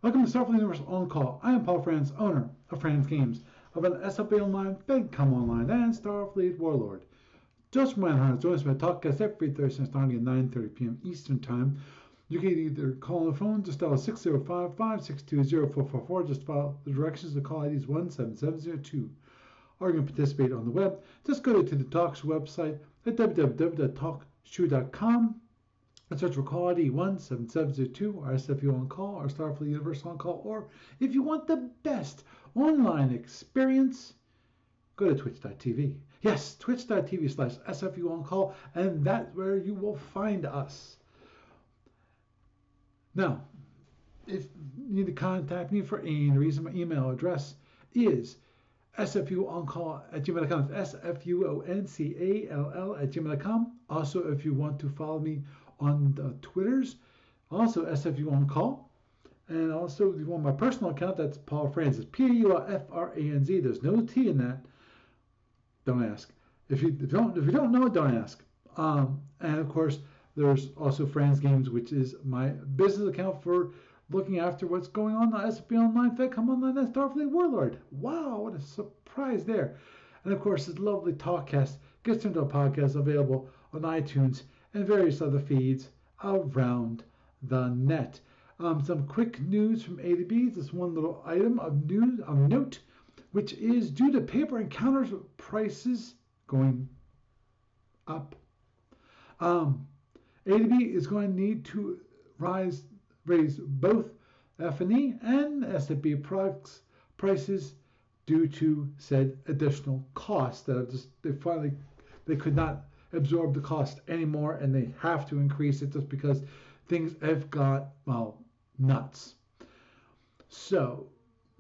Welcome to Starfleet Universal On Call. I am Paul Franz, owner of Franz Games, of an SFU Online, FedCom Online, and Starfleet Warlord. Just remind you, join us for a talkcast every Thursday starting at 9:30 p.m. Eastern Time. You can either call on the phone, just dial 605-562-0444, just follow the directions. The call ID is 17702. Or you can participate on the web. Just go to the Talks website at www.talkshoe.com. and search for call ID 17702 or SFU On Call or Starfleet Universal On Call. Or if you want the best online experience, go to twitch.tv. Yes, twitch.tv/SFU On Call, and that's where you will find us. Now, if you need to contact me for any reason, my email address is sfuoncall@gmail.com. It's sfuoncall@gmail.com. Also, if you want to follow me on the Twitters, also SFU On Call. And also, if you want my personal account, that's Paul Franz. It's PaulFranz. There's no T in that. Don't ask. If you don't know, don't ask. And of course, there's also Franz Games, which is my business account for looking after what's going on SFU Online, FedCom Online, and Starfleet Warlord. Wow, what a surprise there. And of course, this lovely talkcast gets into a podcast available on iTunes and various other feeds around the net. Some quick news from A to B. This one little item of news of note, which is due to paper and counters prices going up. A to B is going to need to raise both F&E and SFB products prices due to said additional costs that are they could not absorb the cost anymore, and they have to increase it just because things have got nuts. So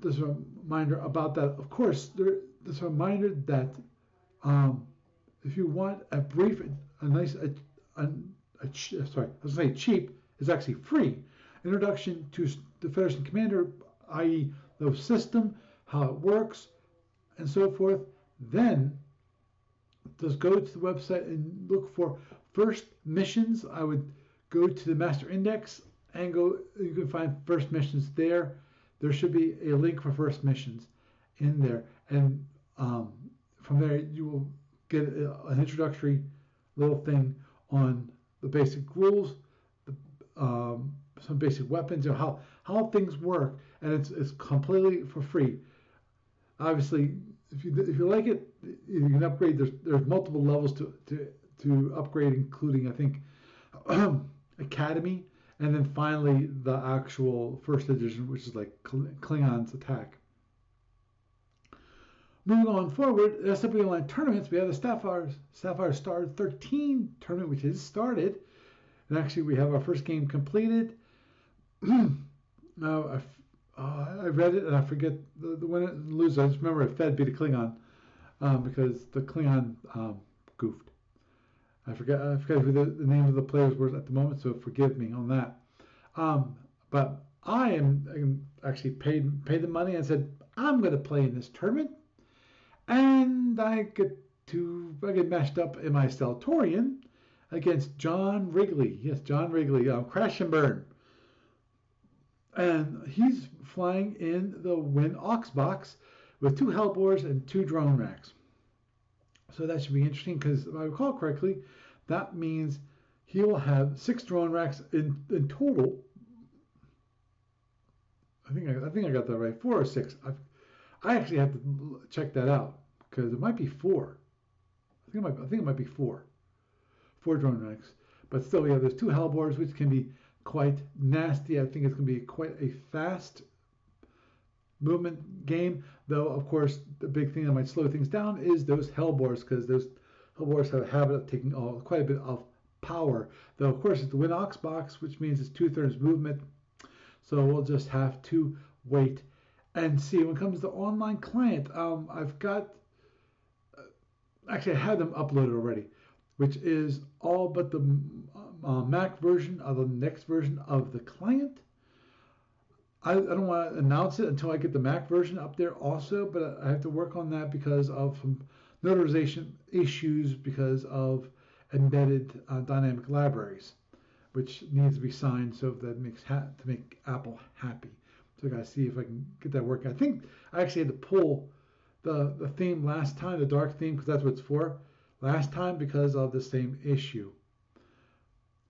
there's a reminder about that. Of course, there's a reminder that if you want a brief, cheap is actually free introduction to the Federation Commander, i.e. the system, how it works, and so forth, then just go to the website and look for first missions. I would go to the master index and you can find first missions there. There should be a link for first missions in there. And from there, you will get an introductory little thing on the basic rules, some basic weapons, how things work, and it's completely for free. Obviously, if you like it, you can upgrade. There's multiple levels to upgrade, including I think Academy, and then finally the actual first edition, which is like Klingons Attack. Moving on forward, SFU Online tournaments. We have the Sapphire Star 13 tournament, which has started, and actually we have our first game completed. Now I read it and I forget the winner and loser. I just remember if Fed beat a Klingon because the Klingon goofed. I forget who the name of the players were at the moment, so forgive me on that. But I actually paid the money and said I'm going to play in this tournament, and I get matched up in my Stelltorian against John Wrigley. Yes, John Wrigley, Crash and Burn. And he's flying in the Win Ox box with 2 Hellbores and 2 drone racks. So that should be interesting because if I recall correctly, that means he will have 6 drone racks in total. I think I got that right. 4 or 6. I actually have to check that out because it might be 4. I think it might be 4. 4 drone racks. But still, there's 2 Hellbores, which can be quite nasty. I think it's going to be quite a fast movement game, though of course the big thing that might slow things down is those Hellbores, because those Hellbores have a habit of taking quite a bit of power, though of course it's the Win Ox box, which means it's 2/3 movement, so we'll just have to wait and see. When it comes to online client, I've got actually I have them uploaded already, which is all but the Mac version of the next version of the client. I don't want to announce it until I get the Mac version up there also, but I have to work on that because of some notarization issues because of embedded dynamic libraries, which needs to be signed so that makes to make Apple happy. So I gotta see if I can get that working. I think I actually had to pull the theme last time, the dark theme, because that's what it's for. Last time because of the same issue.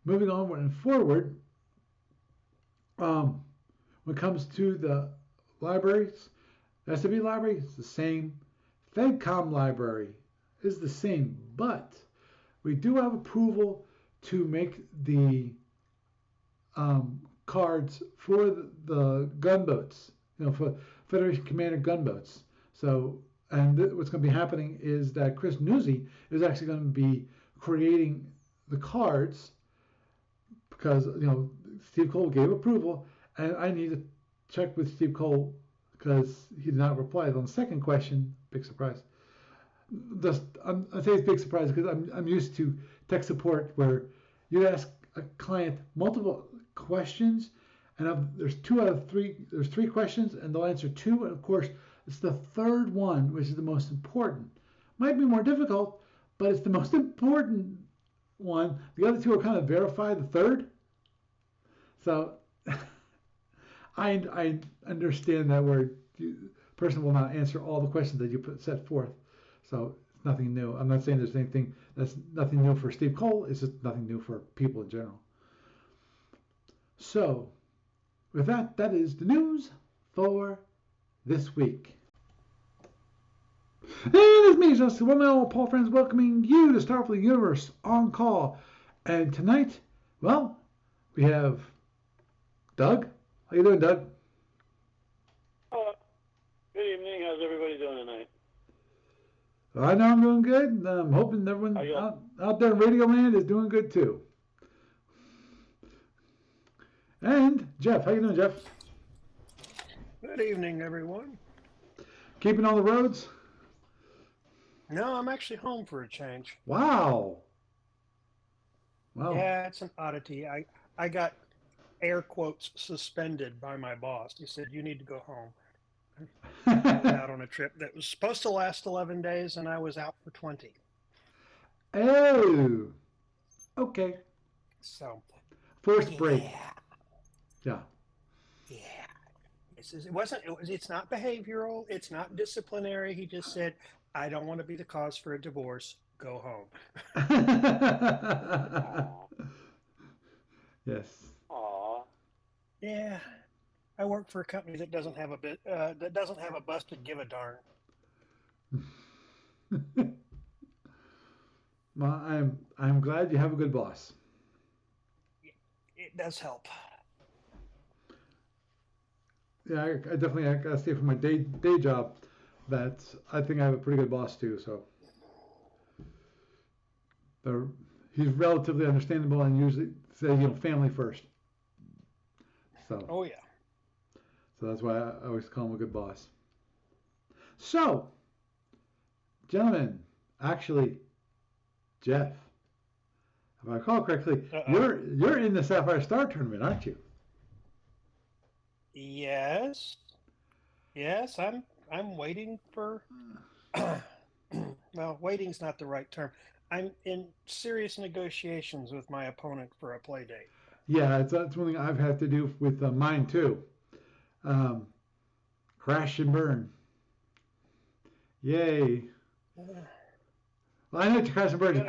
Moving onward and forward, when it comes to the libraries, SFU library is the same. FedCom library is the same, but we do have approval to make the cards for the gunboats, for Federation Commander gunboats. So, and what's going to be happening is that Chris Newsy is actually going to be creating the cards because, Steve Cole gave approval, and I need to check with Steve Cole because he did not reply on the second question. Big surprise. I say it's big surprise because I'm used to tech support where you ask a client multiple questions, and there's 2 out of 3. There's 3 questions, and they'll answer 2, and of course it's the third one which is the most important. Might be more difficult, but it's the most important one. The other 2 are kind of verify the third. So I understand that where the person will not answer all the questions that you set forth. So it's nothing new. I'm not saying there's anything that's nothing new for Steve Cole. It's just nothing new for people in general. So with that, that is the news for this week. And it's me, just one and all Paul friends, welcoming you to Starfleet Universe On Call. And tonight, well, we have Doug. How you doing, Doug? Good evening. How's everybody doing tonight? I know I'm doing good. And I'm hoping everyone out there in Radio Land is doing good too. And Jeff, how you doing, Jeff? Good evening, everyone. Keeping on the roads? No, I'm actually home for a change. Wow. Yeah, it's an oddity. I got air quotes suspended by my boss. He said, you need to go home. I was out on a trip that was supposed to last 11 days, and I was out for 20. Oh, okay. So, forced break. Yeah. It's not behavioral. It's not disciplinary. He just said, I don't want to be the cause for a divorce. Go home. Yes. Aww. Yeah. I work for a company that doesn't have a busted give a darn. Well, I'm glad you have a good boss. It does help. Yeah, I definitely gotta say for my day job that I think I have a pretty good boss too. So he's relatively understandable and usually says family first. So. Oh yeah. So that's why I always call him a good boss. So, gentlemen, actually, Jeff, if I recall correctly, you're in the Sapphire Star tournament, aren't you? Yes. I'm waiting for. Well, waiting's not the right term. I'm in serious negotiations with my opponent for a play date. Yeah, that's one thing I've had to do with mine too. Crash and burn. Yay. Well, I know it's crash and burn.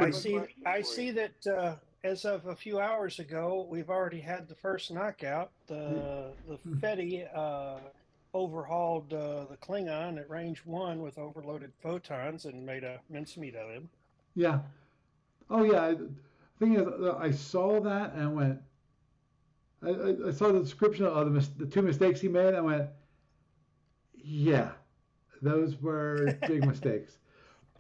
I see that as of a few hours ago, we've already had the first knockout. The Fetty overhauled the Klingon at range 1 with overloaded photons and made a mincemeat of him. Yeah. Oh yeah. The thing is, I saw that and went. I saw the description of the 2 mistakes he made. And I went, yeah, those were big mistakes.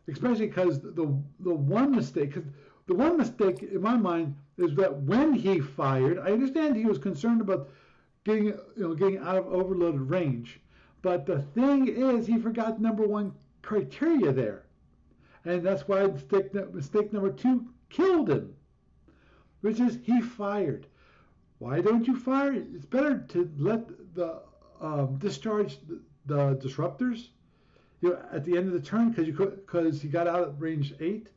Especially because the one mistake, in my mind is that when he fired, I understand he was concerned about getting out of overloaded range, but the thing is he forgot number 1 criteria there, and that's why mistake number 2 killed him, which is he fired. Why don't you fire? It's better to let the discharge the disruptors, at the end of the turn because he got out at range 8,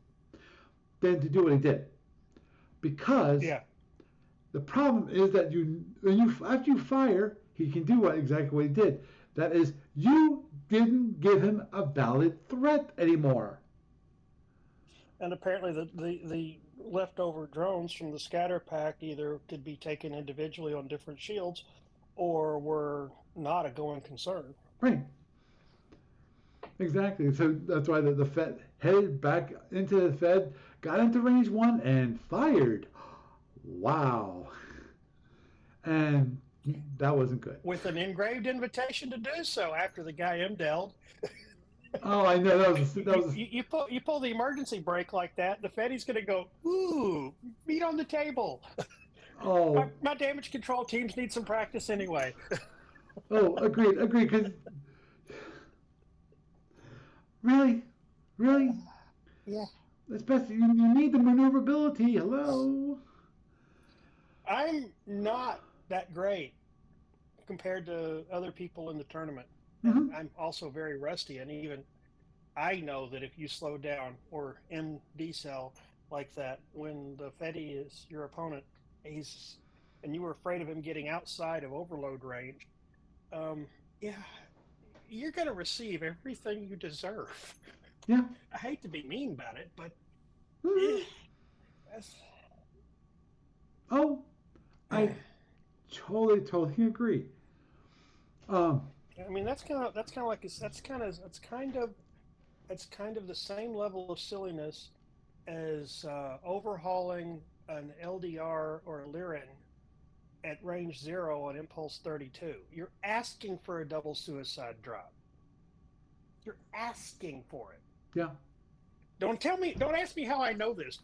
than to do what he did. Because the problem is that after you fire, he can do exactly what he did. That is, you didn't give him a valid threat anymore. And apparently, the leftover drones from the scatter pack either could be taken individually on different shields, or were not a going concern. Right. Exactly. So that's why the Fed headed back into the Fed, got into range 1, and fired. Wow. And that wasn't good. With an engraved invitation to do so after the guy MDL'd. Oh, I know. You pull the emergency brake like that, the Feddy's going to go, ooh, meat on the table. Oh. My damage control teams need some practice anyway. Oh, agreed. Because really, yeah. Especially you need the maneuverability. Hello. I'm not that great compared to other people in the tournament. Mm-hmm. I'm also very rusty, and even I know that if you slow down or MD cell like that, when the Fetty is your opponent, and you were afraid of him getting outside of overload range, yeah, you're going to receive everything you deserve. Yeah. I hate to be mean about it, but that's. Oh, I totally agree. I mean, that's kind of the same level of silliness as overhauling an LDR or a Lyran at range 0 on impulse 32. You're asking for a double suicide drop. You're asking for it. Yeah. Don't ask me how I know this.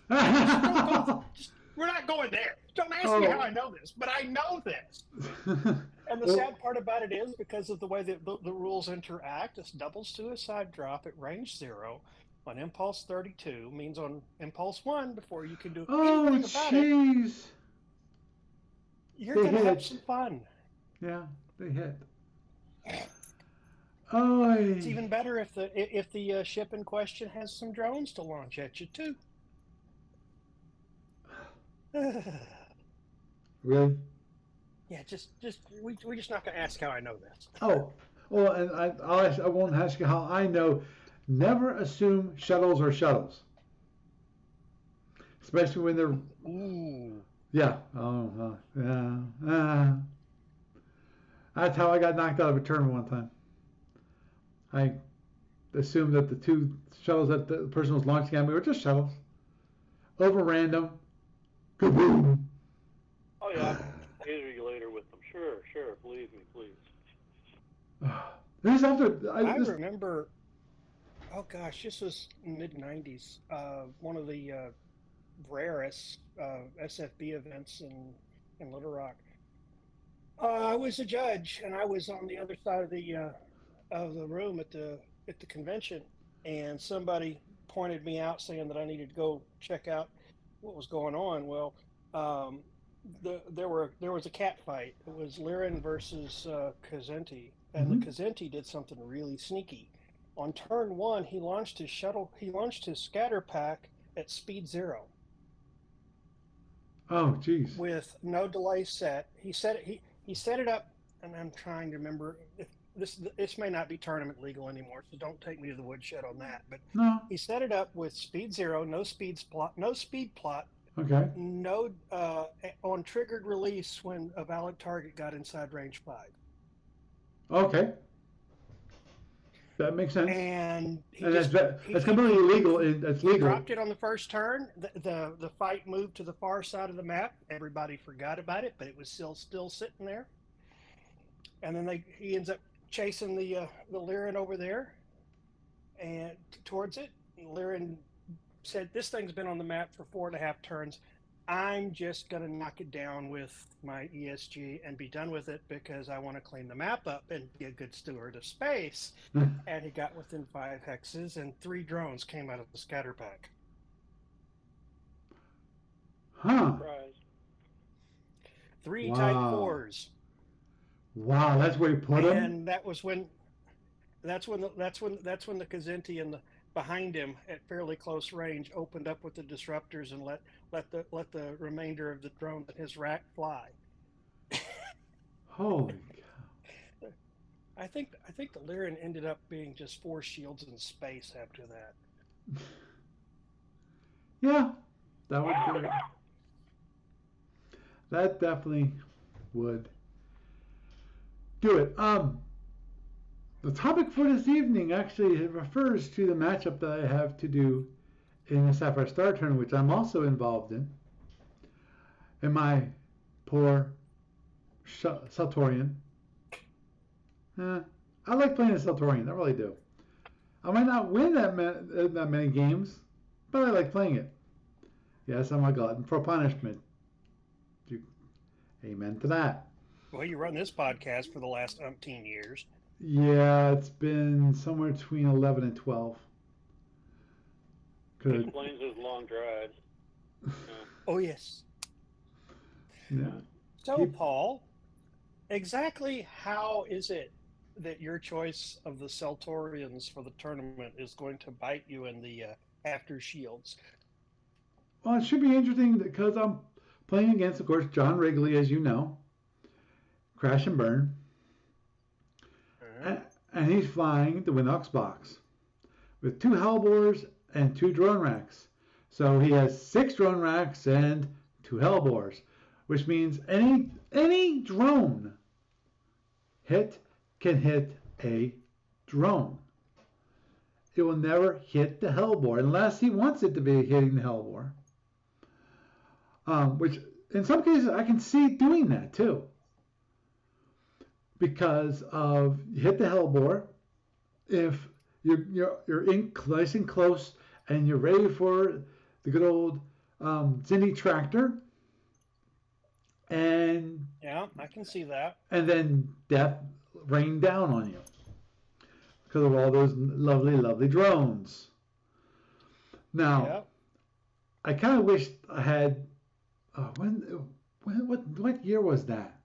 We're not going there. Don't ask me how I know this, but I know this. And the sad part about it is, because of the way that the rules interact, this double suicide drop at range 0 on impulse 32 means on impulse 1, before you can do anything about it, you're going to have some fun. Yeah, they hit. It's even better if the ship in question has some drones to launch at you too. Really? Yeah, we're just not going to ask how I know this. Oh, well, and I won't ask you how I know. Never assume shuttles are shuttles, especially when they're. Ooh. Yeah. Oh. Yeah. That's how I got knocked out of a tournament one time. I assumed that the 2 shuttles that the person was launching at me were just shuttles. Overran them. Kaboom. Oh yeah, later you later with them. Sure. Believe me, please. I remember. Oh gosh, this was mid '90s. One of the rarest SFB events in Little Rock. I was a judge, and I was on the other side of the room at the convention, and somebody pointed me out, saying that I needed to go check out what was going on. Well, there was a cat fight. It was Lyran versus Kazenti, and the Kazenti did something really sneaky. On turn 1, he launched his scatter pack at speed 0. Oh, geez. With no delay set. He set it up, and I'm trying to remember if this may not be tournament legal anymore, so don't take me to the woodshed on that. But no. He set it up with speed 0, no speed plot. Okay. No on triggered release when a valid target got inside range 5. Okay. That makes sense. And that's completely illegal. That's legal. He dropped it on the first turn. The fight moved to the far side of the map. Everybody forgot about it, but it was still sitting there. And then he ends up chasing the Lyran over there and towards it. Lyran said, "This thing's been on the map for 4.5 turns. I'm just going to knock it down with my ESG and be done with it, because I want to clean the map up and be a good steward of space." And he got within 5 hexes, and 3 drones came out of the scatter pack. Huh. Surprise. 3 Type 4s. Wow, that's where he put him. And that's when the Kazenti and the behind him at fairly close range opened up with the disruptors and let the remainder of the drone at his rack fly. Holy I think the Lyran ended up being just 4 shields in space after that. cow. Yeah, that would do it. That definitely would do it. The topic for this evening actually refers to the matchup that I have to do in the Sapphire Star tournament, which I'm also involved in. And my poor Saltorian. I like playing a Saltorian, I really do. I might not win that many games, but I like playing it. Yes, I'm a glutton for punishment. Amen to that. Well, you run this podcast for the last umpteen years. Yeah, it's been somewhere between 11 and 12. Explains his long drives. Oh, yes. Yeah. So, Paul, exactly how is it that your choice of the Celtorians for the tournament is going to bite you in the after Shields? Well, it should be interesting because I'm playing against, of course, John Wrigley, as you know. Crash and burn. And he's flying the Winox box with 2 Hellbores and 2 drone racks. So he has 6 drone racks and 2 Hellbores, which means any drone hit can hit a drone. It will never hit the Hellbore unless he wants it to be hitting the Hellbore. Which in some cases I can see doing that too. Because of you hit the Hellbore, if you're in nice and close and you're ready for the good old Zinni tractor, and yeah, I can see that. And then death rained down on you because of all those lovely, lovely drones. Now, Yep. I kind of wish I had. What year was that?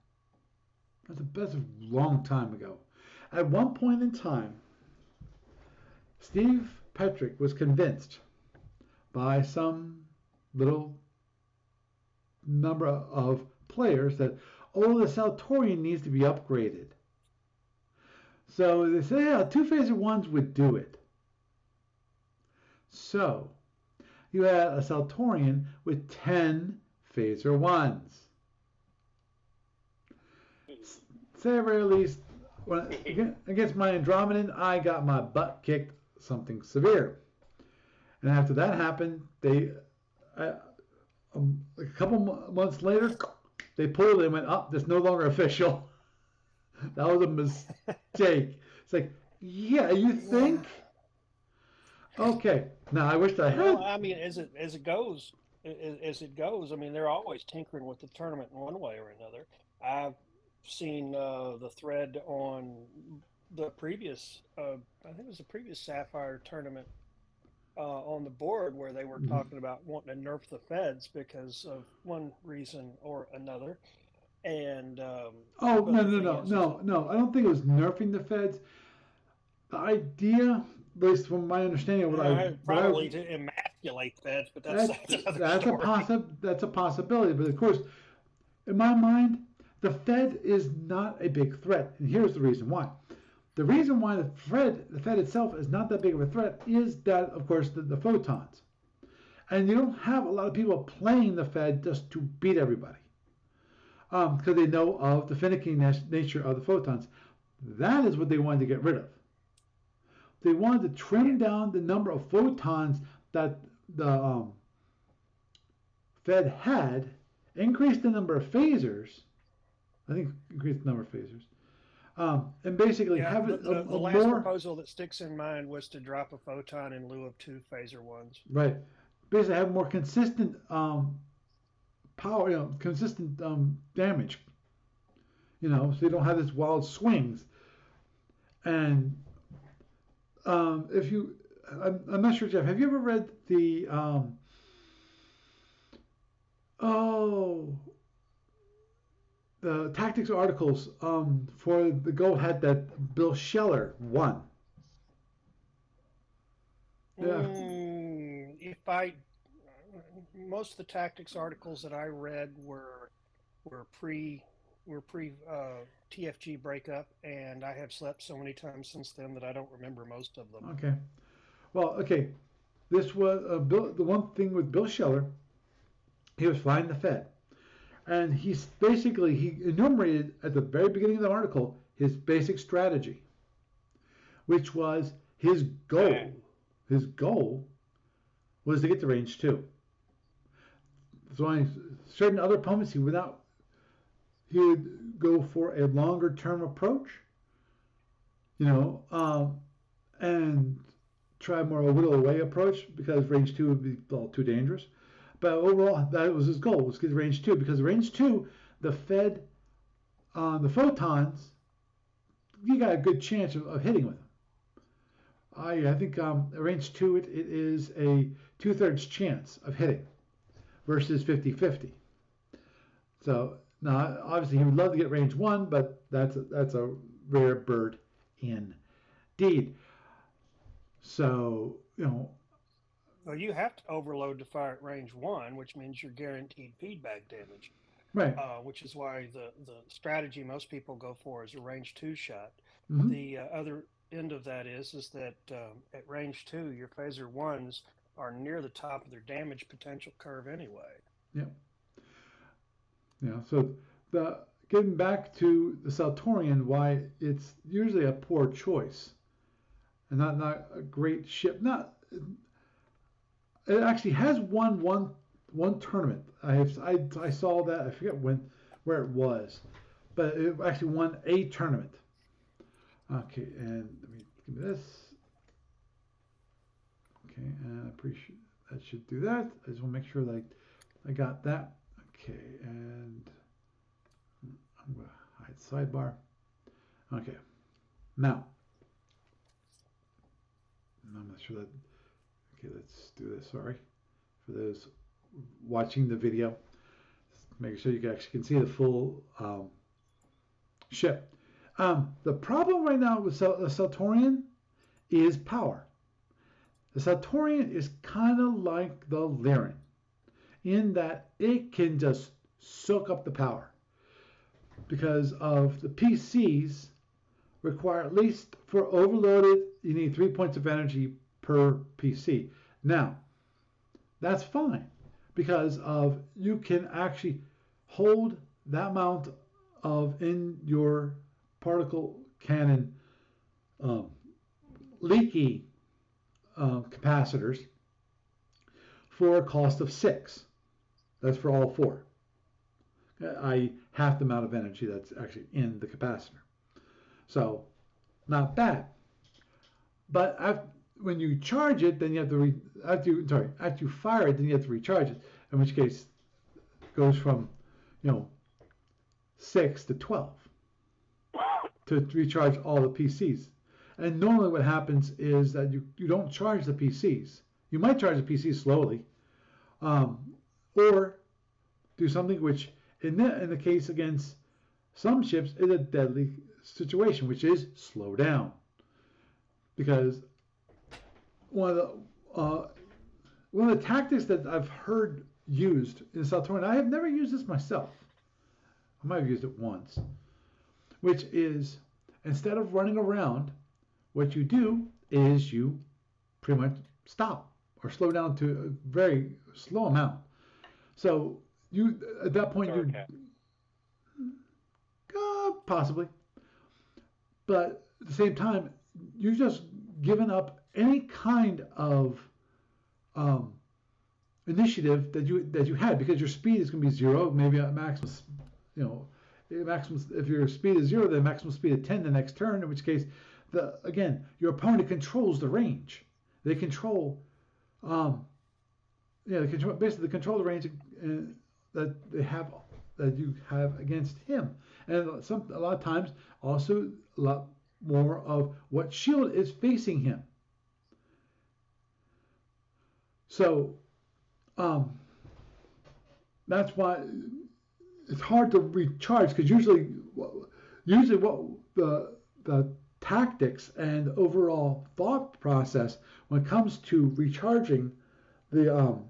That's a long time ago. At one point in time, Steve Petrick was convinced by some little number of players that, the Saltorian needs to be upgraded. So they say, yeah, 2 phaser 1s would do it. So you had a Saltorian with 10 phaser 1s. Say at very least, against my Andromedan, I got my butt kicked something severe. And after that happened, a couple months later, they pulled it and went, that's no longer official. That was a mistake. It's like, yeah, you think? Okay. Now I wish I had. Well, I mean, as it goes, I mean, they're always tinkering with the tournament in one way or another. I've seen the thread on the previous, I think it was the previous Sapphire tournament on the board where they were talking about wanting to nerf the feds because of one reason or another. And no. I don't think it was nerfing the feds. The idea, at least from my understanding of probably to emasculate feds, but that's a possibility. But of course, in my mind, the Fed is not a big threat, and here's the reason why. The reason why the Fed itself is not that big of a threat is that, of course, the photons. And you don't have a lot of people playing the Fed just to beat everybody. Because they know of the finicky nature of the photons. That is what they wanted to get rid of. They wanted to trim down the number of photons that the Fed had, increase the number of phasers. I think increase the number of phasers. And basically have it the last proposal that sticks in mind was to drop a photon in lieu of 2 phaser 1s. Right. Basically have more consistent power, consistent damage. So you don't have this wild swings. And if you, I'm not sure, Jeff, have you ever read the the tactics articles for the go-ahead that Bill Scheller won? Yeah. Most of the tactics articles that I read were pre we're pre TFG breakup, and I have slept so many times since then that I don't remember most of them. Okay. Well, okay. This was the one thing with Bill Scheller. He was flying the Fed, and he enumerated at the very beginning of the article his basic strategy, which was his goal. His goal was to get to range 2. So on certain other opponents, he would go for a longer term approach, and try more a whittle away approach because range 2 would be all too dangerous. But overall, that was his goal, was to get to range 2, because range 2, the Fed, the photons, you got a good chance of hitting with them. I think range 2, it is a 2/3 chance of hitting versus 50-50. So now, obviously, he would love to get range 1, but that's a rare bird indeed. So, Well, you have to overload to fire at range 1, which means you're guaranteed feedback damage. right. Which is why the strategy most people go for is a range 2 shot. Mm-hmm. The other end of that is that at range 2, your phaser 1s are near the top of their damage potential curve anyway. Yeah. Yeah. So getting back to the Saltorian, why it's usually a poor choice and not a great ship. It actually has won one tournament. I saw that. I forget where it was, but it actually won a tournament. Okay, and let me give me this. Okay, and I appreciate that should do that. I just want to make sure that I got that. Okay, and I'm going to hide sidebar. Okay, now I'm not sure that. Okay, let's do this. Sorry for those watching the video. Make sure you actually can see the full ship. The problem right now with the Saltorian is power. The Saltorian is kind of like the Lyran in that it can just soak up the power because of the PCs require, at least for overloaded, you need 3 points of energy per PC. Now, that's fine because of you can actually hold that amount of in your particle cannon leaky capacitors for a cost of 6. That's for all 4. I half the amount of energy that's actually in the capacitor. So, not bad. But when you charge it, then you have to after you fire it, then you have to recharge it. In which case, it goes from 6 to 12 to recharge all the PCs. And normally, what happens is that you don't charge the PCs. You might charge the PCs slowly, or do something which, in the case against some ships, is a deadly situation, which is slow down. Because one of the tactics that I've heard used in Saltorian, I have never used this myself. I might have used it once, which is instead of running around, what you do is you pretty much stop or slow down to a very slow amount. So you at that point possibly, but at the same time you've just given up any kind of initiative that you had, because your speed is going to be 0, maybe at maximum, maximum. If your speed is 0, then maximum speed of 10 the next turn. In which case, again, your opponent controls the range. They control, basically control the range that you have against him, and a lot of times also a lot more of what shield is facing him. So that's why it's hard to recharge, because usually what the tactics and overall thought process when it comes to recharging the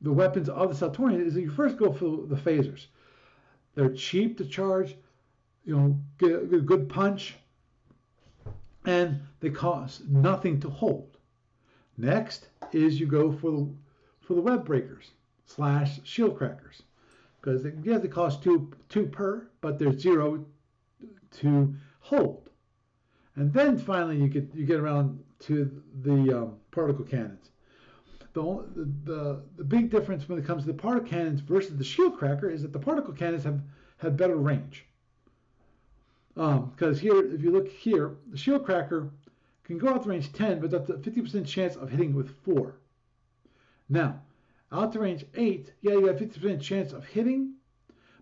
the weapons of the Saltorian is that you first go for the phasers. They're cheap to charge, get a good punch, and they cost nothing to hold. Next is you go for the web breakers / shield crackers, because they cost two per, but they're 0 to hold. And then finally you get around to the particle cannons. The big difference when it comes to the particle cannons versus the shield cracker is that the particle cannons have better range. Because here, if you look here, the shield cracker can go out to range 10, but that's a 50% chance of hitting with 4. Now, out to range 8, yeah, you have 50% chance of hitting,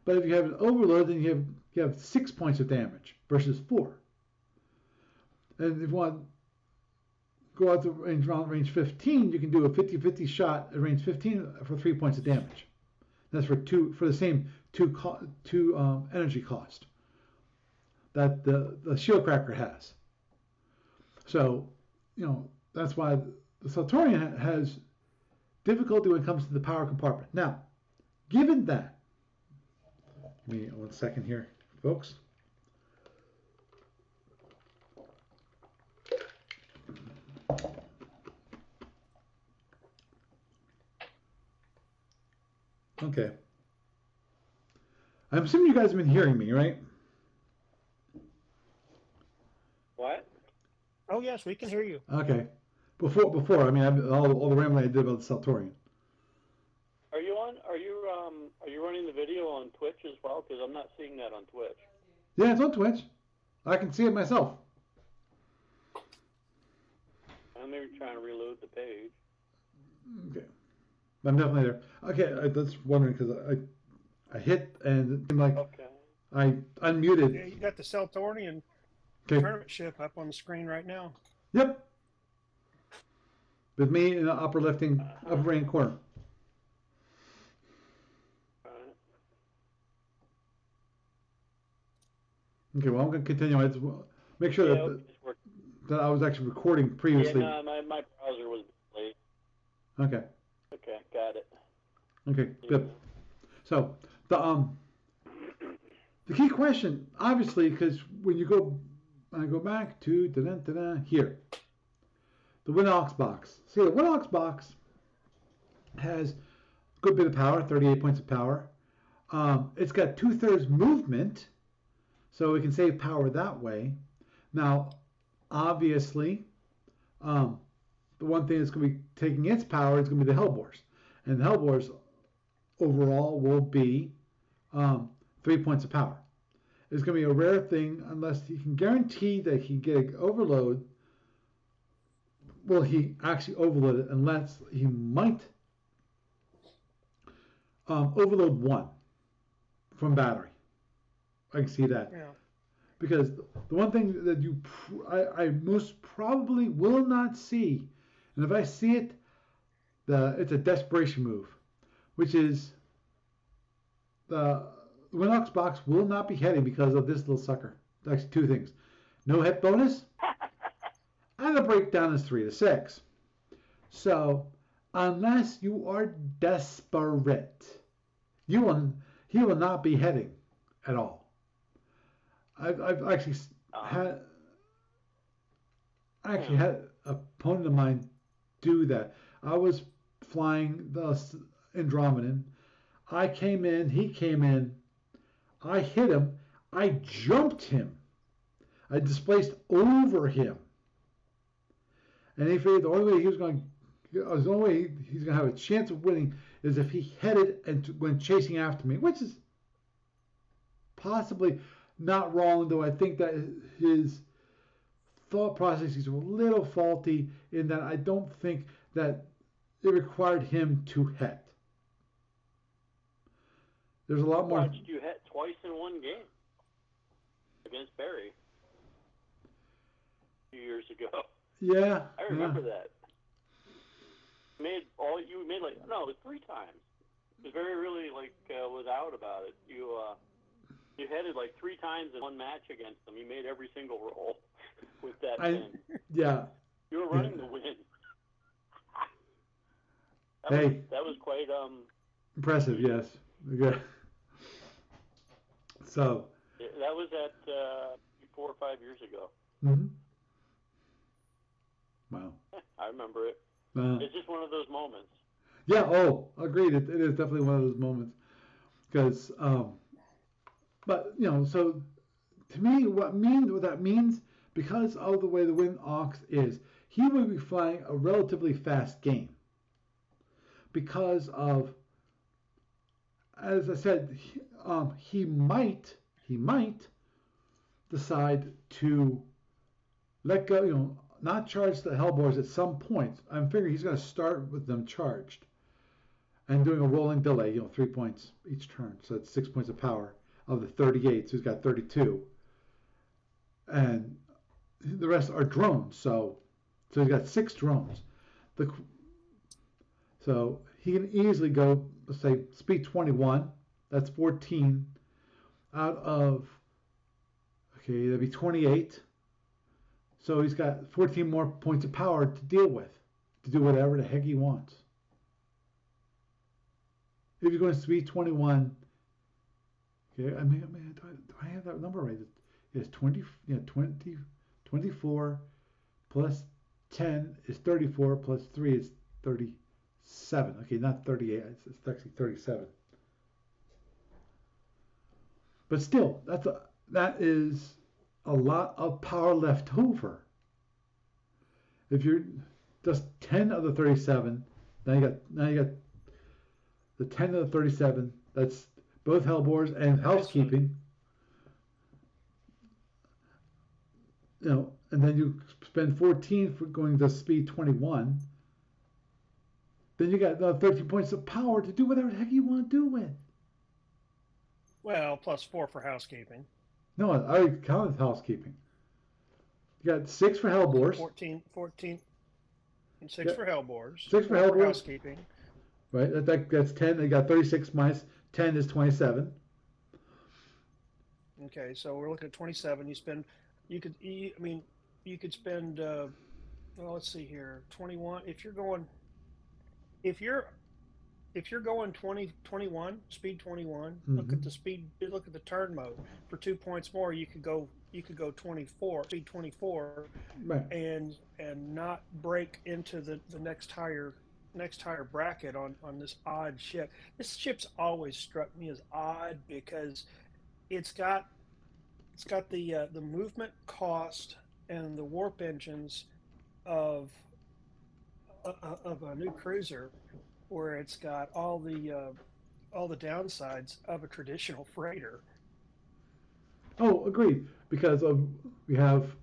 but if you have an overload, then you have 6 points of damage versus 4. And if you want to go out to around range 15, you can do a 50-50 shot at range 15 for 3 points of damage. That's for the same two energy cost that the shield cracker has. So, that's why the Saltorian has difficulty when it comes to the power compartment. Now, given that, give me 1 second here, folks. Okay. I'm assuming you guys have been hearing me, right? What? Oh yes, we can hear you. Okay. Before, I mean, all the rambling I did about the Saltorian. Are you running the video on Twitch as well? Because I'm not seeing that on Twitch. Yeah, it's on Twitch. I can see it myself. I'm maybe trying to reload the page. Okay. I'm definitely there. Okay, I was wondering because I hit and it seemed like I unmuted. Yeah, you got the Saltorian Okay. tournament ship up on the screen right now. Yep. With me in the upper right corner. Okay, well, I'm going to continue. I just make sure that I was actually recording previously. Yeah, no, my browser was late. Okay. Okay, got it. Okay, good. So the key question, obviously, because when I go back to here, the Winox box. See, the Winox box has a good bit of power, 38 points of power. It's got 2/3 movement, so we can save power that way. Now, obviously, the one thing that's going to be taking its power is going to be the Hellbores. And the Hellbores overall will be 3 points of power. It's going to be a rare thing unless he can guarantee that he can get an overload. Well, he actually overload it unless he might overload 1 from battery. I can see that. Yeah. Because the one thing that I most probably will not see, and if I see it, it's a desperation move, which is the Winox box will not be heading because of this little sucker. Actually, 2 things: no hit bonus, and the breakdown is 3-6. So unless you are desperate, he will not be heading at all. I've actually had an opponent of mine do that. I was flying the Andromedan. I came in, he came in, I hit him, I jumped him, I displaced over him, and he figured the only way he's going to have a chance of winning is if he headed and went chasing after me, which is possibly not wrong, though I think that his thought process is a little faulty in that I don't think that it required him to head. There's a lot more. I watched you hit twice in one game against Barry a few years ago. Yeah. I remember that. You made like, no, it was 3 times. It was Barry really was out about it. You headed like 3 times in one match against them. You made every single roll with that pin. Yeah. You were running the win. That was quite impressive, yes. Okay. So. That was at 4 or 5 years ago. Mm-hmm. Wow. I remember it. It's just one of those moments. Yeah. Oh, agreed. It is definitely one of those moments. Because, but so to me, what that means, because of the way the Wind Ox is, he would be flying a relatively fast game. Because of, as I said, he might decide to let go, not charge the Hellbores at some point. I'm figuring he's going to start with them charged and doing a rolling delay, 3 points each turn. So that's 6 points of power of the 38. So he's got 32. And the rest are drones. So he's got 6 drones. So he can easily go, let's say, speed 21. That's 14 out of, okay, that'd be 28. So he's got 14 more points of power to deal with, to do whatever the heck he wants. If you're going to speed 21, okay, do I have that number right? It's 24 plus 10 is 34 plus 3 is 37. Okay, not 38. It's actually 37. But still, that is a lot of power left over. If you're just 10 of the 37, now you got the 10 of the 37. That's both Hellbores and housekeeping. And then you spend 14 for going to speed 21. Then you got another 13 points of power to do whatever the heck you want to do with. Well, plus 4 for housekeeping. No, I already counted housekeeping. You got 6 for Hellbores. 14, and 6 for Hellbores. 6 for Hellbores. Housekeeping. Right, that's 10. They got 36 minus 10 is 27. Okay, so we're looking at 27. You could spend. Well, let's see here. 21. If you're going 21, speed 21. Mm-hmm. Look at the speed. Look at the turn mode. For 2 points more, you could go 24, speed 24, right, and not break into the next higher bracket on this odd ship. This ship's always struck me as odd because it's got the movement cost and the warp engines of a new cruiser, where it's got all the downsides of a traditional freighter. Oh, agreed. Because we have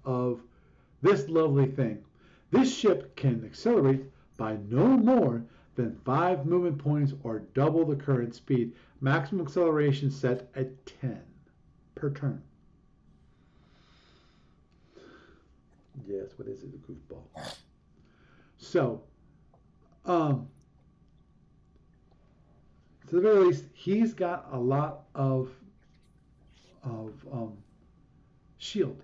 this lovely thing. This ship can accelerate by no more than 5 movement points or double the current speed. Maximum acceleration set at 10 per turn. Yes, what is it? A goofball. So, to the very least, he's got a lot of shield,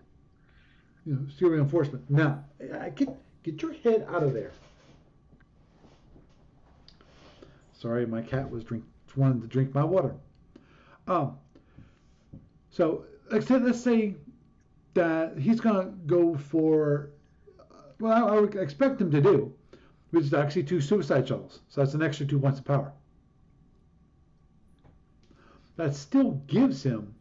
shield reinforcement. Now, get your head out of there. Sorry, my cat was wanted to drink my water. So let's say that he's gonna go for I would expect him to do, which is actually 2 suicide shuttles. So that's an extra 2 points of power. That still gives him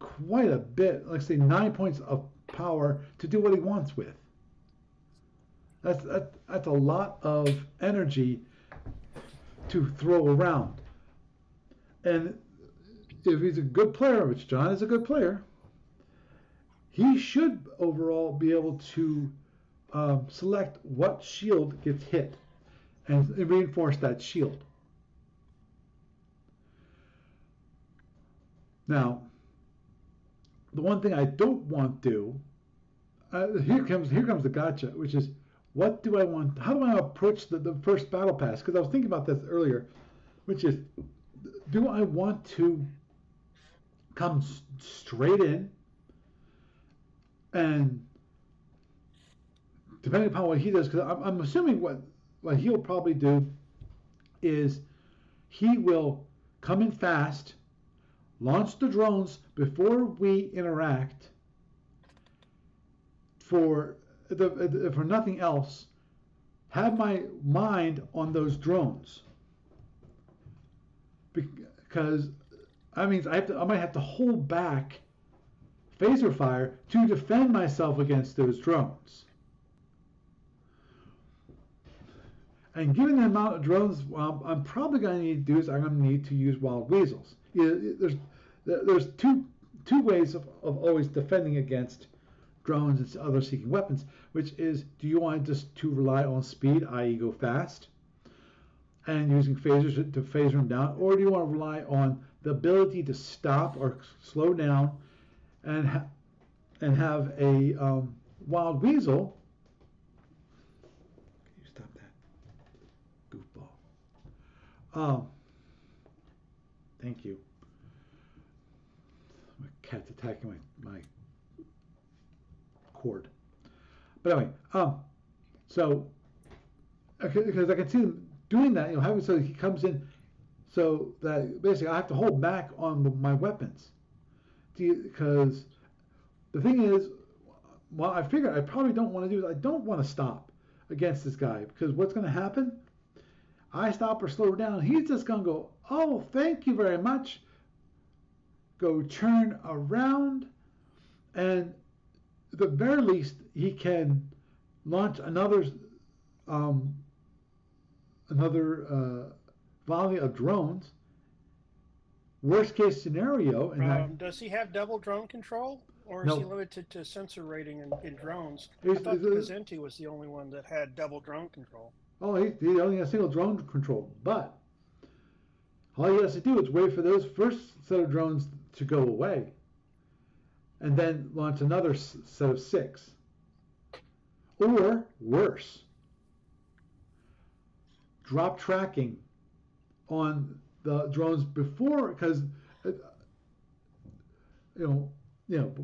quite a bit, let's say 9 points of power to do what he wants with. That's a lot of energy to throw around. And if he's a good player, which John is a good player, he should overall be able to select what shield gets hit and reinforce that shield. Now, the one thing I don't want to do, here comes the gotcha, which is, what do I want? How do I approach the first battle pass? Because I was thinking about this earlier, which is, do I want to come straight in and, depending upon what he does, because I'm assuming what he'll probably do is he will come in fast, launch the drones before we interact for nothing else. Have my mind on those drones, because that means I might have to hold back phaser fire to defend myself against those drones. And given the amount of drones, I'm probably going to need to do is I'm going to need to use wild weasels. There's two ways of always defending against drones and other seeking weapons, which is, do you want just to rely on speed, i.e. go fast, and using phasers to phaser them down, or do you want to rely on the ability to stop or slow down and have a wild weasel? Can you stop that, goofball? Thank you. My cat's attacking my cord. But anyway, so because I can see him doing that, having so he comes in, so that basically I have to hold back on my weapons, because the thing is, well, I figured I probably don't want to do is I don't want to stop against this guy, because what's going to happen? I stop or slow down, he's just going to go, oh, thank you very much, go turn around, and at the very least he can launch another volley of drones. Worst case scenario. Does he have double drone control, or is he limited to sensor rating in drones? I thought the Pazenti was the only one that had double drone control. Oh, he only has single drone control, but all he has to do is wait for those first set of drones to go away, and then launch another set of 6. Or worse, drop tracking on the drones before, because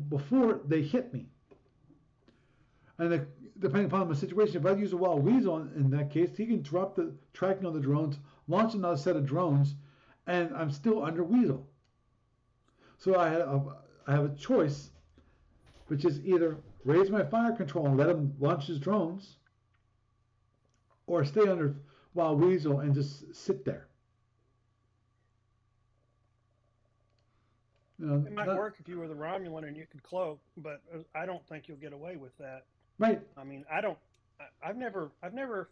before they hit me. And depending upon the situation, if I use a wild weasel in that case, he can drop the tracking on the drones, launch another set of drones, and I'm still under weasel. So I have a choice, which is either raise my fire control and let him launch his drones, or stay under wild weasel and just sit there. It might work if you were the Romulan and you could cloak, but I don't think you'll get away with that. Right. I mean, I've never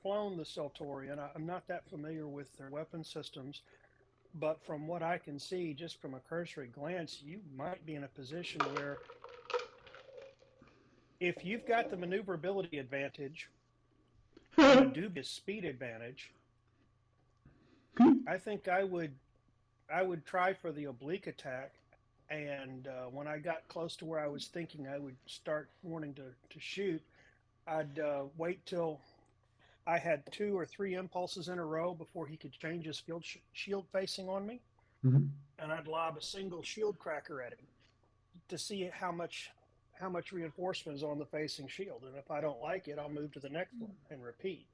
flown the Centaurian. I'm not that familiar with their weapon systems, but from what I can see, just from a cursory glance, you might be in a position where if you've got the maneuverability advantage and a dubious speed advantage, I think I would try for the oblique attack. And when I got close to where I was thinking I would start wanting to shoot, I'd wait till I had 2 or 3 impulses in a row before he could change his shield facing on me. Mm-hmm. And I'd lob a single shield cracker at him to see how much reinforcement is on the facing shield. And if I don't like it, I'll move to the next one and repeat.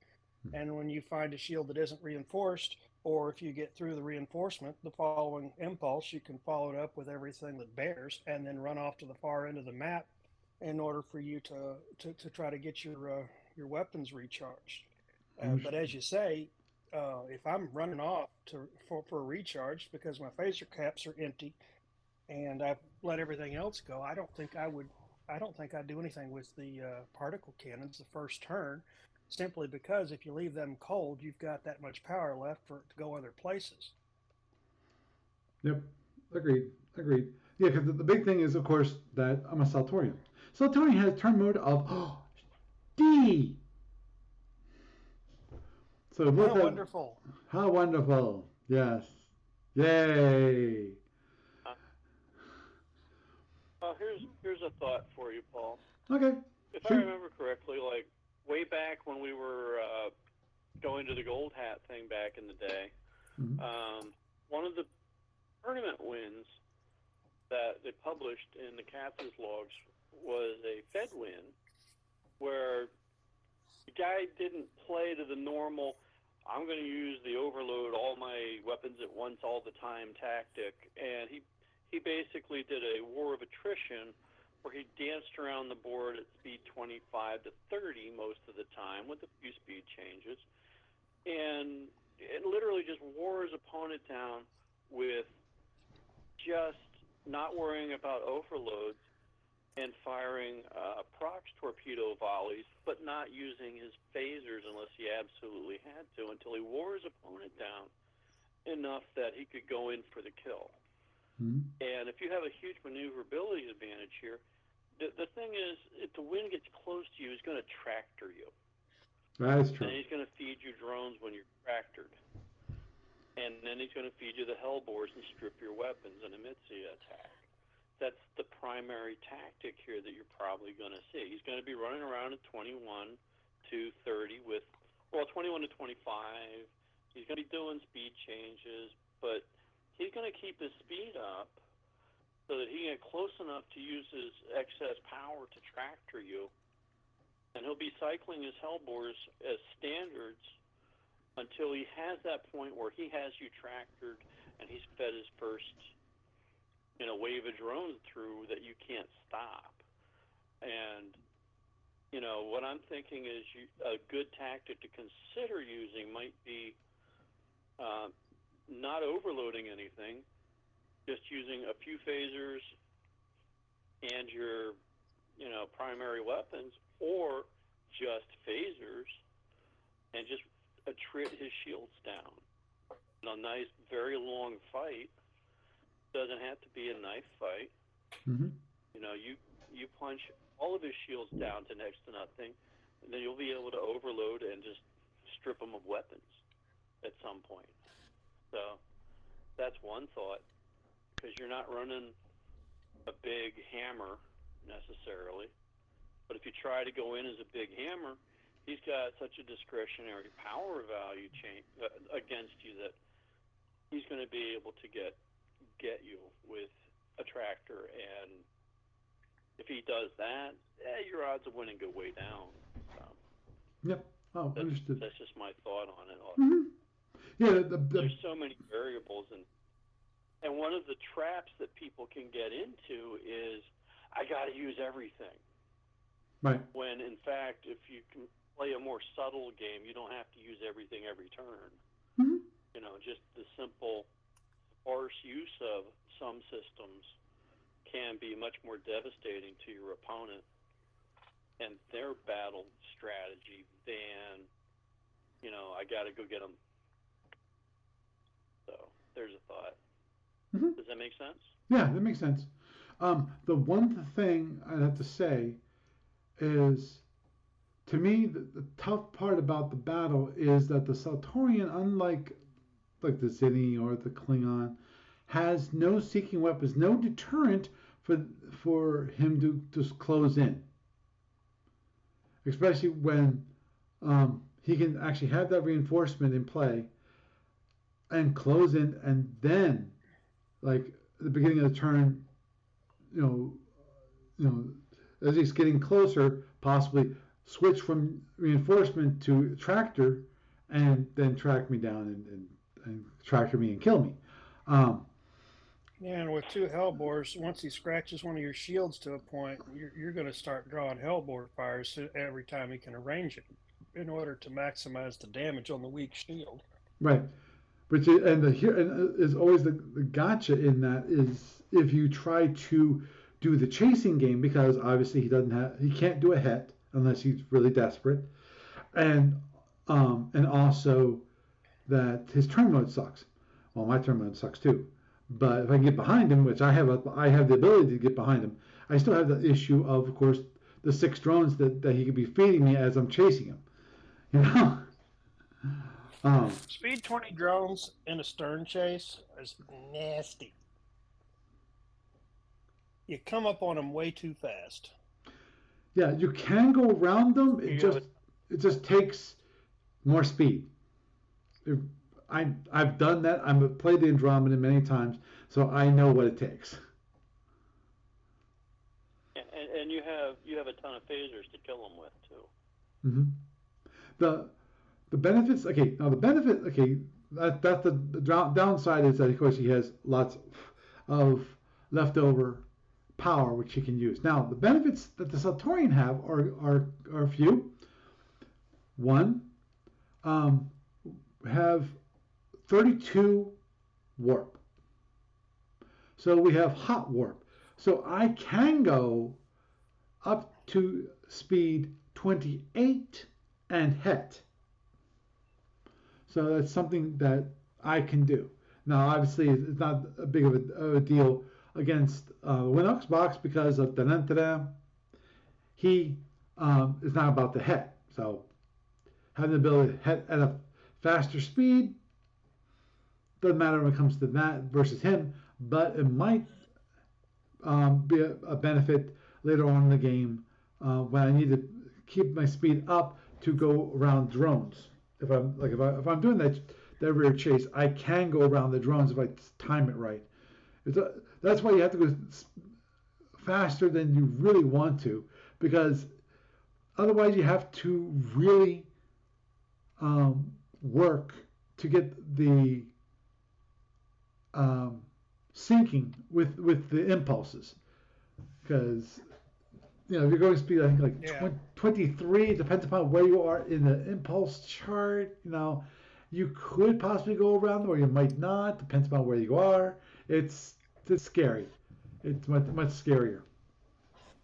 And when you find a shield that isn't reinforced, or if you get through the reinforcement, the following impulse, you can follow it up with everything that bears and then run off to the far end of the map in order for you to try to get your weapons recharged. But as you say, if I'm running off for a recharge because my phaser caps are empty and I've let everything else go, I don't think I'd do anything with the particle cannons the first turn, simply because if you leave them cold, you've got that much power left for it to go other places. Yep, agreed. Yeah, because the big thing is, of course, that I'm a Saltorian. Saltorian has turn mode of D. So how wonderful! How wonderful! Yes, yay! Here's a thought for you, Paul. Okay. If I remember correctly, like way back when we were going to the gold hat thing back in the day, one of the tournament wins that they published in the captain's logs was a Fed win where the guy didn't play to the normal, I'm going to use the overload all my weapons at once all the time tactic, and he he basically did a war of attrition where he danced around the board at speed 25 to 30 most of the time with a few speed changes, and it literally just wore his opponent down with just not worrying about overloads and firing prox torpedo volleys, but not using his phasers unless he absolutely had to, until he wore his opponent down enough that he could go in for the kill. Mm-hmm. And if you have a huge maneuverability advantage here, the thing is, if the wind gets close to you, he's going to tractor you. That is true. And he's going to feed you drones when you're tractored. And then he's going to feed you the hellbores and strip your weapons in a mid-sea attack. That's the primary tactic here that you're probably going to see. He's going to be running around at 21 to 30 with, 21 to 25. He's going to be doing speed changes, but he's going to keep his speed up so that he can get close enough to use his excess power to tractor you. And he'll be cycling his hellbores as standards until he has that point where he has you tractored and he's fed his first, wave of drones through that you can't stop. And, what I'm thinking is a good tactic to consider using might be not overloading anything, just using a few phasers and your, primary weapons, or just phasers and just attrit his shields down. In a nice, very long fight, doesn't have to be a knife fight. Mm-hmm. You punch all of his shields down to next to nothing, and then you'll be able to overload and just strip him of weapons at some point. So that's one thought, because you're not running a big hammer necessarily. But if you try to go in as a big hammer, he's got such a discretionary power value against you that he's going to be able to get you with a tractor. And if he does that, your odds of winning go way down. So Yep. Oh, understood. That's just my thought on it. Mm-hmm. Yeah. There's so many variables, and one of the traps that people can get into is, I got to use everything. Right. When in fact, if you can play a more subtle game, you don't have to use everything every turn. Mm-hmm. Just the simple sparse use of some systems can be much more devastating to your opponent and their battle strategy than, I got to go get them. So there's a thought. Mm-hmm. Does that make sense? Yeah, that makes sense. The one thing I have to say is, to me, the tough part about the battle is that the Saltorian, unlike the Zinni or the Klingon, has no seeking weapons, no deterrent for him to just close in. Especially when he can actually have that reinforcement in play and close in, and then, like at the beginning of the turn, as he's getting closer, possibly switch from reinforcement to tractor, and then track me down and tractor me and kill me. And with two hellbores, once he scratches one of your shields to a point, you're going to start drawing hellbore fires every time he can arrange it in order to maximize the damage on the weak shield. Right. But is always the gotcha in that is if you try to do the chasing game, because obviously he can't do a hit unless he's really desperate, and also that his turn mode sucks. Well, my turn mode sucks too. But if I can get behind him, which I have the ability to get behind him, I still have the issue of course, the 6 drones that he could be feeding me as I'm chasing him. Speed 20 drones in a stern chase is nasty. You come up on them way too fast. Yeah, you can go around them. It just takes more speed. I've done that. I've played the Andromeda many times, so I know what it takes. And you have a ton of phasers to kill them with too. Mm-hmm. The benefits. Okay, now the benefit. Okay, that's the downside is that of course he has lots of leftover power which he can use. Now, the benefits that the Saltorian have are a few. One, have 32 warp. So we have hot warp. So I can go up to speed 28 and het. So that's something that I can do. Now, obviously, it's not a big of a deal against Winnox box because of he is not about the het. So having the ability to het at a faster speed doesn't matter when it comes to that versus him, but it might be a benefit later on in the game when I need to keep my speed up to go around drones. If I'm doing that rear chase, I can go around the drones if I time it right. That's why you have to go faster than you really want to, because otherwise you have to really work to get the syncing with the impulses, because if you're going speed, I think 23, depends upon where you are in the impulse chart. You could possibly go around them, or you might not. Depends upon where you are. It's scary. It's much scarier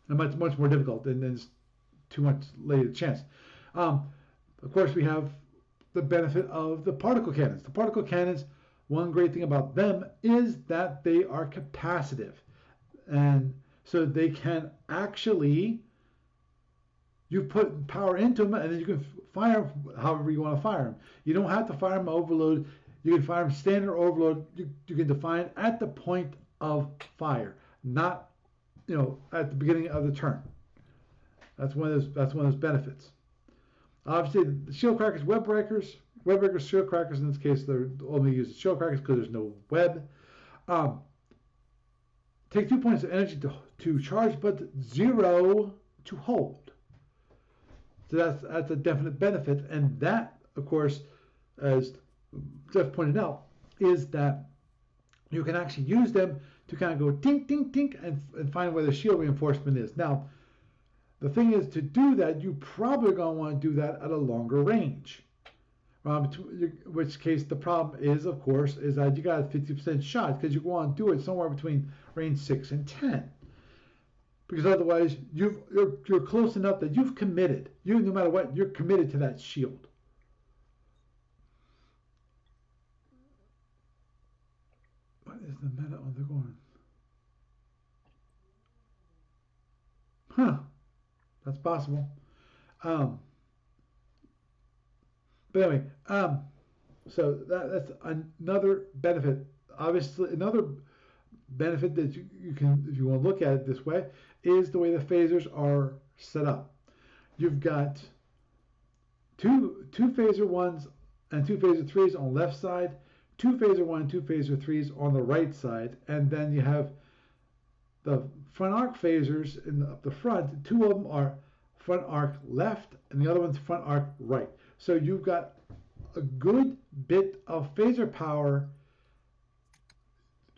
and much more difficult, and there's too much later chance. Of course, we have the benefit of the particle cannons. The particle cannons, one great thing about them is that they are capacitive, and so they can actually, you put power into them, and then you can fire them however you want to fire them. You don't have to fire them overload. You can fire them standard overload. You can define at the point of fire, not at the beginning of the turn. That's one of those benefits. Obviously, the shield crackers, web breakers, shield crackers. In this case, they're only used as shield crackers because there's no web. Take 2 points of energy to charge, but 0 to hold. So that's a definite benefit, and that, of course, as Jeff pointed out, is that you can actually use them to kind of go tink, tink, tink, and find where the shield reinforcement is. Now, the thing is, to do that, you probably going to want to do that at a longer range. In which case, the problem is, of course, is that you got a 50% shot, because you want to do it somewhere between range 6 and 10. Because otherwise, you're close enough that you've committed. No matter what, you're committed to that shield. What is the meta on the going? Huh. That's possible. But anyway, so that's another benefit. Obviously, another benefit that you can, if you want to look at it this way, is the way the phasers are set up. You've got two phaser 1s and 2 phaser 3s on the left side, 2 phaser 1 and 2 phaser 3s on the right side, and then you have the front arc phasers up the front. 2 of them are front arc left, and the other one's front arc right. So you've got a good bit of phaser power.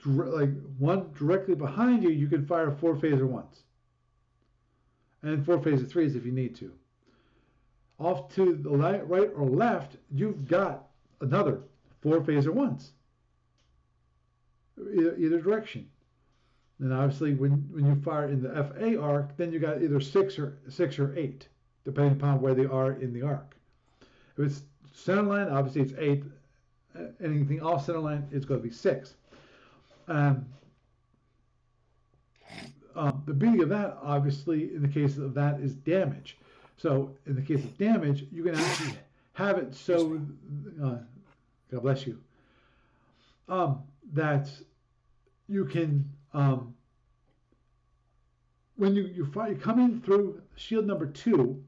Like one directly behind you, you can fire 4 phaser 1s and 4 phaser 3s if you need to. Off to the right or left, you've got another 4 phaser 1s, either direction. And obviously, when you fire in the FA arc, then you got either 6 or 8, depending upon where they are in the arc. If it's center line, obviously it's 8. Anything off center line, it's going to be 6. The beauty of that, obviously, in the case of that, is damage. So in the case of damage, you can actually have it so, God bless you, that you can, when you come in through shield number 2,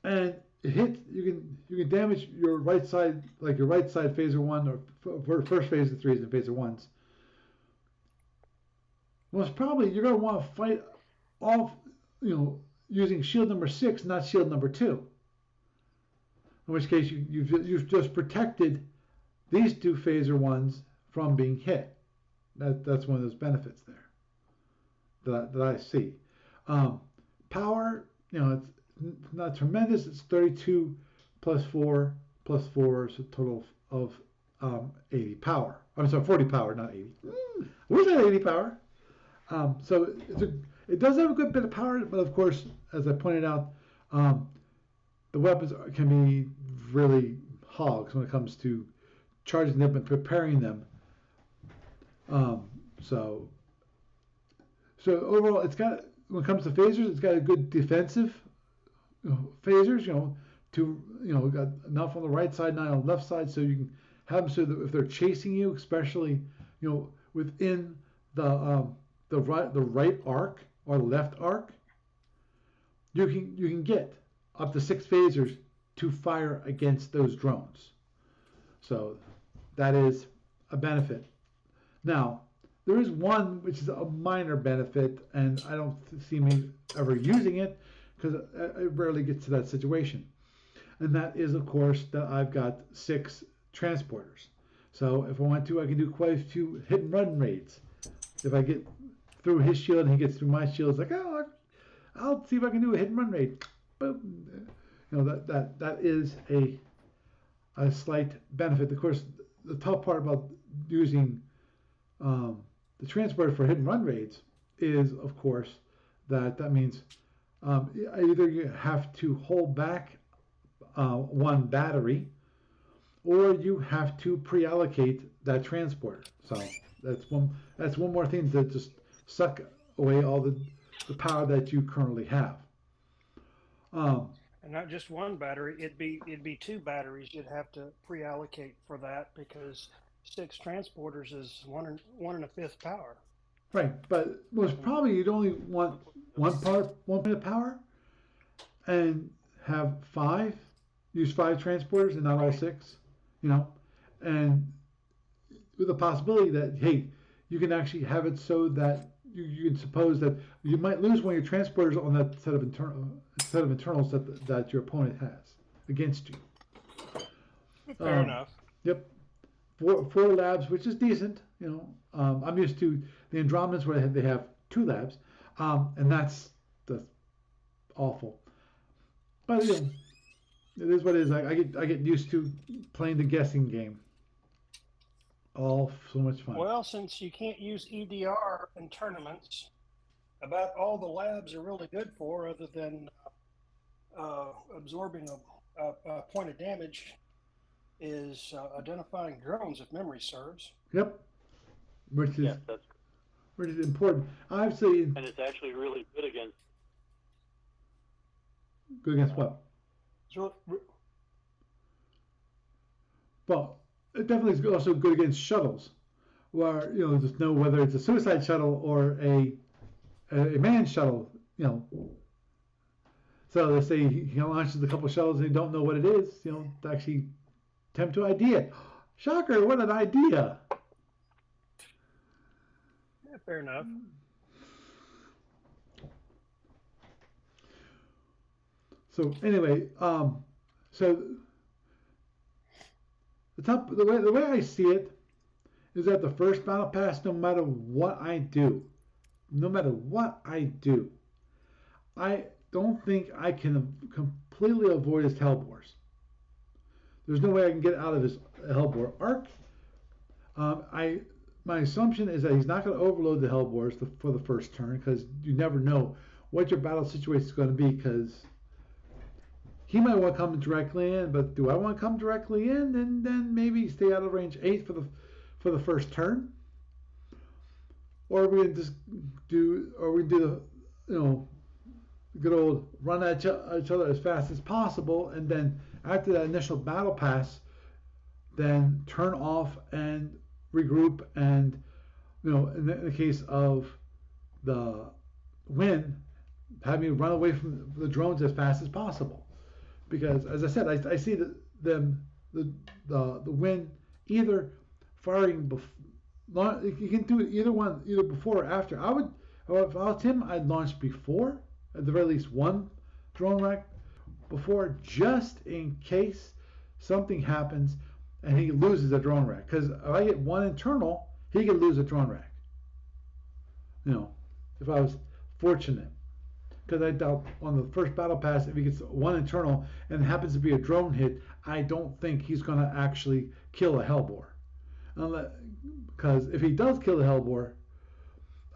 and it hits, you can damage your right side, like your right side phaser 1 or first phaser 3s and phaser 1s. Most probably you're going to want to fight off, using shield number 6, not shield number 2. In which case you've just protected these 2 phaser 1s from being hit. That's one of those benefits there that I see. Power, it's not tremendous. It's 32 plus 4 plus 4 is a total of 80 power. I'm sorry, 40 power, not 80. I wish I had 80 power. So it does have a good bit of power, but of course, as I pointed out, the weapons can be really hogs when it comes to charging them and preparing them. So overall, when it comes to phasers, it's got a good defensive phasers. We got enough on the right side, not on the left side, so you can have them so that if they're chasing you, especially within the right arc or the left arc, you can get up to 6 phasers to fire against those drones. So that is a benefit. Now, there is one which is a minor benefit, and I don't see me ever using it because it rarely gets to that situation. And that is, of course, that I've got 6 transporters. So if I want to, I can do quite a few hit and run raids. If I get through his shield and he gets through my shield, it's like, oh, I'll see if I can do a hit and run raid. Boom. That is a slight benefit. Of course, the tough part about using the transporter for hit and run raids is, of course, that means either you have to hold back one battery, or you have to pre-allocate that transporter. So that's one more thing to just suck away all the power that you currently have. And not just one battery, it'd be 2 batteries you'd have to pre-allocate for that, because 6 transporters is 1 1/5 power. Right, but most probably you'd only want one bit of power, and use 5 transporters and not all 6. And with the possibility that, hey, you can actually have it so that you can suppose that you might lose one of your transporters on that set of internals that your opponent has against you. Fair enough. Yep. 4 labs, which is decent. I'm used to the Andromedans where they have 2 labs, and that's awful. But it is what it is. I get used to playing the guessing game. All so much fun. Well, since you can't use EDR in tournaments, about all the labs are really good for, other than absorbing a point of damage, is identifying drones, if memory serves. Yep. Which is important. Obviously. And it's actually really good against. Good against what? Well, it definitely is also good against shuttles, where just know whether it's a suicide shuttle or a manned shuttle. So they say he launches a couple shuttles and they don't know what it is. To actually attempt to ID it. Shocker! What an idea! Yeah, fair enough. So anyway, so the way I see it is that the first battle pass, no matter what I do, I don't think I can completely avoid his Hellbores. There's no way I can get out of his Hellbore arc. My assumption is that he's not going to overload the Hellbores for the first turn, because you never know what your battle situation is going to be, because he might want to come directly in, but do I want to come directly in and then maybe stay out of range 8 for the first turn? Or are we going to just do the good old run at each other as fast as possible, and then after that initial battle pass, then turn off and regroup, and in the case of the win, have me run away from the drones as fast as possible. Because, as I said, I see the win either firing before. You can do it either before or after. If I was him, I'd launch before, at the very least one drone rack before, just in case something happens and he loses a drone rack. Because if I get one internal, he can lose a drone rack. if I was fortunate. Because I doubt on the first battle pass, if he gets one internal and it happens to be a drone hit, I don't think he's going to actually kill a Hellbore. Because if he does kill a Hellbore,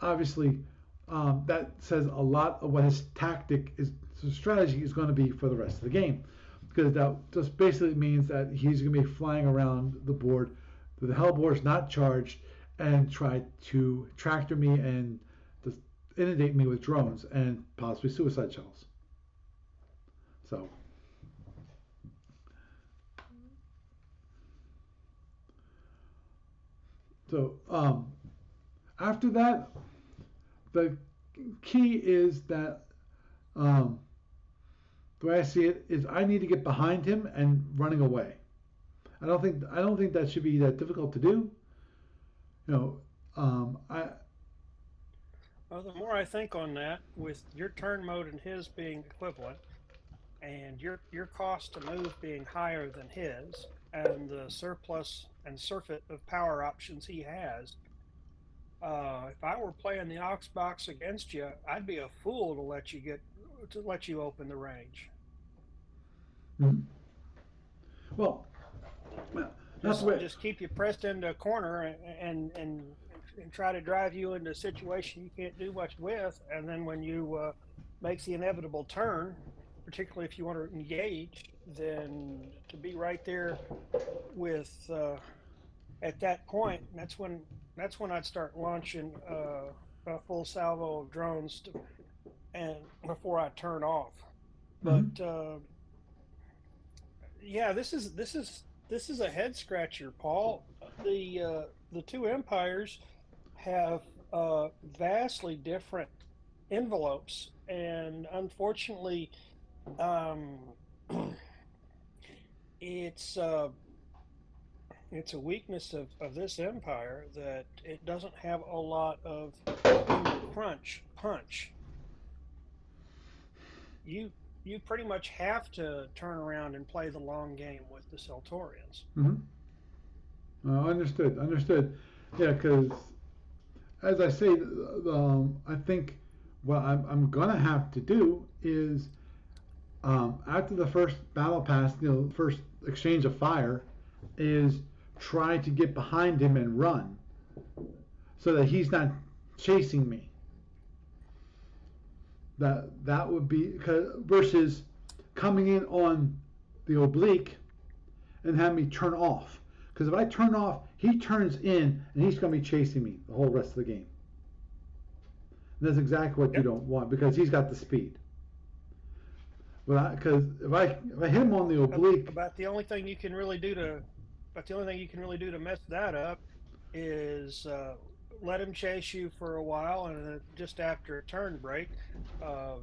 obviously that says a lot of what his strategy is going to be for the rest of the game. Because that just basically means that he's going to be flying around the board with the Hellbore's not charged and try to tractor me and just inundate me with drones and possibly suicide shells. So after that, the key is that the way I see it is I need to get behind him and running away. I don't think that should be that difficult to do. Well, the more I think on that, with your turn mode and his being equivalent, and your cost to move being higher than his, and the surplus and surfeit of power options he has, if I were playing the Ox Box against you, I'd be a fool to let you open the range. Mm-hmm. Well, just keep you pressed into a corner and try to drive you into a situation you can't do much with, and then when you make the inevitable turn, particularly if you want to engage, then to be right there with at that point, that's when I'd start launching a full salvo of drones and before I turn off. But yeah, this is a head scratcher, Paul. The two empires have vastly different envelopes, and unfortunately, it's a weakness of this empire that it doesn't have a lot of punch. You pretty much have to turn around and play the long game with the Seltorians. Understood. Yeah, because as I say, I think what I'm gonna have to do is after the first battle pass, first exchange of fire, is try to get behind him and run, so that he's not chasing me. That would be versus coming in on the oblique and have me turn off. Because if I turn off, he turns in and he's going to be chasing me the whole rest of the game. And that's exactly what you don't want, because he's got the speed. Because if I hit him on the oblique, about the only thing you can really do to mess that up is let him chase you for a while, and just after a turn break,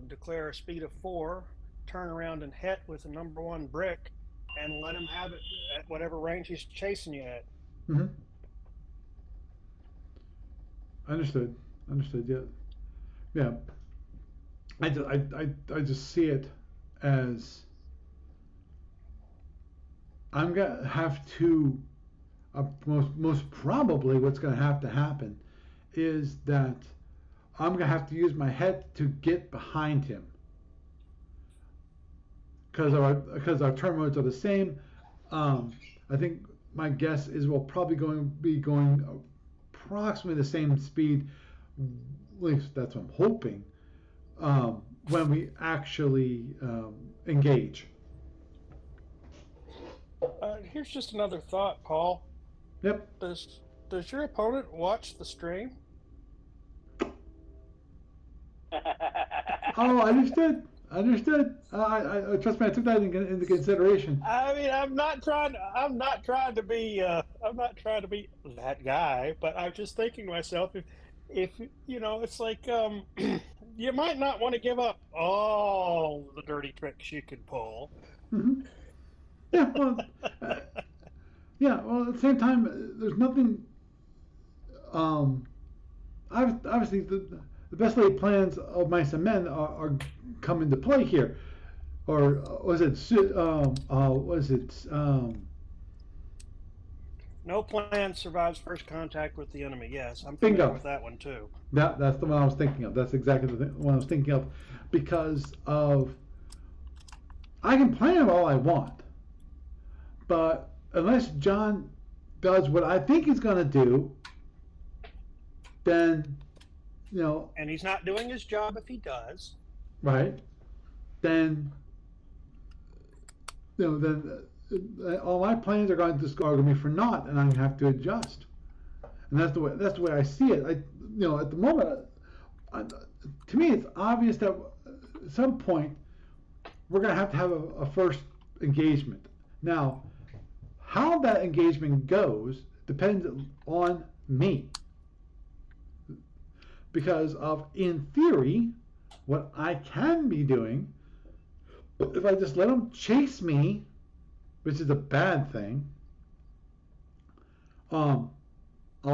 declare a speed of 4, turn around and hit with the number 1 brick, and let him have it at whatever range he's chasing you at. Understood. Yeah. I just see it as I'm gonna have to. Most probably, what's going to happen is that I'm going to have to use my head to get behind him, because our turn modes are the same. I think my guess is we'll probably be going approximately the same speed. At least that's what I'm hoping. When we actually engage. Here's just another thought, Paul. Yep. Does your opponent watch the stream? Oh, understood. I trust me. I took that into consideration. I mean, I'm not trying to be that guy, but I'm just thinking to myself, if it's like you might not want to give up all the dirty tricks you can pull. Mm-hmm. Yeah. Well. Well, at the same time, there's nothing. Obviously, the best laid plans of mice and men are come into play here, or was it? No plan survives first contact with the enemy. Yes, I'm familiar Bingo. with that one too. That's the one I was thinking of. That's exactly the one I was thinking of, because of I can plan all I want, but unless John does what I think he's going to do, then you know, And he's not doing his job if he does. right? Then then all my plans are going to just are going to be for naught, and I have to adjust. And that's the way I see it. At the moment, to me, it's obvious that at some point we're going to have a first engagement. Now, how that engagement goes depends on me, because of, in theory, what I can be doing. If I just let them chase me, which is a bad thing, I'll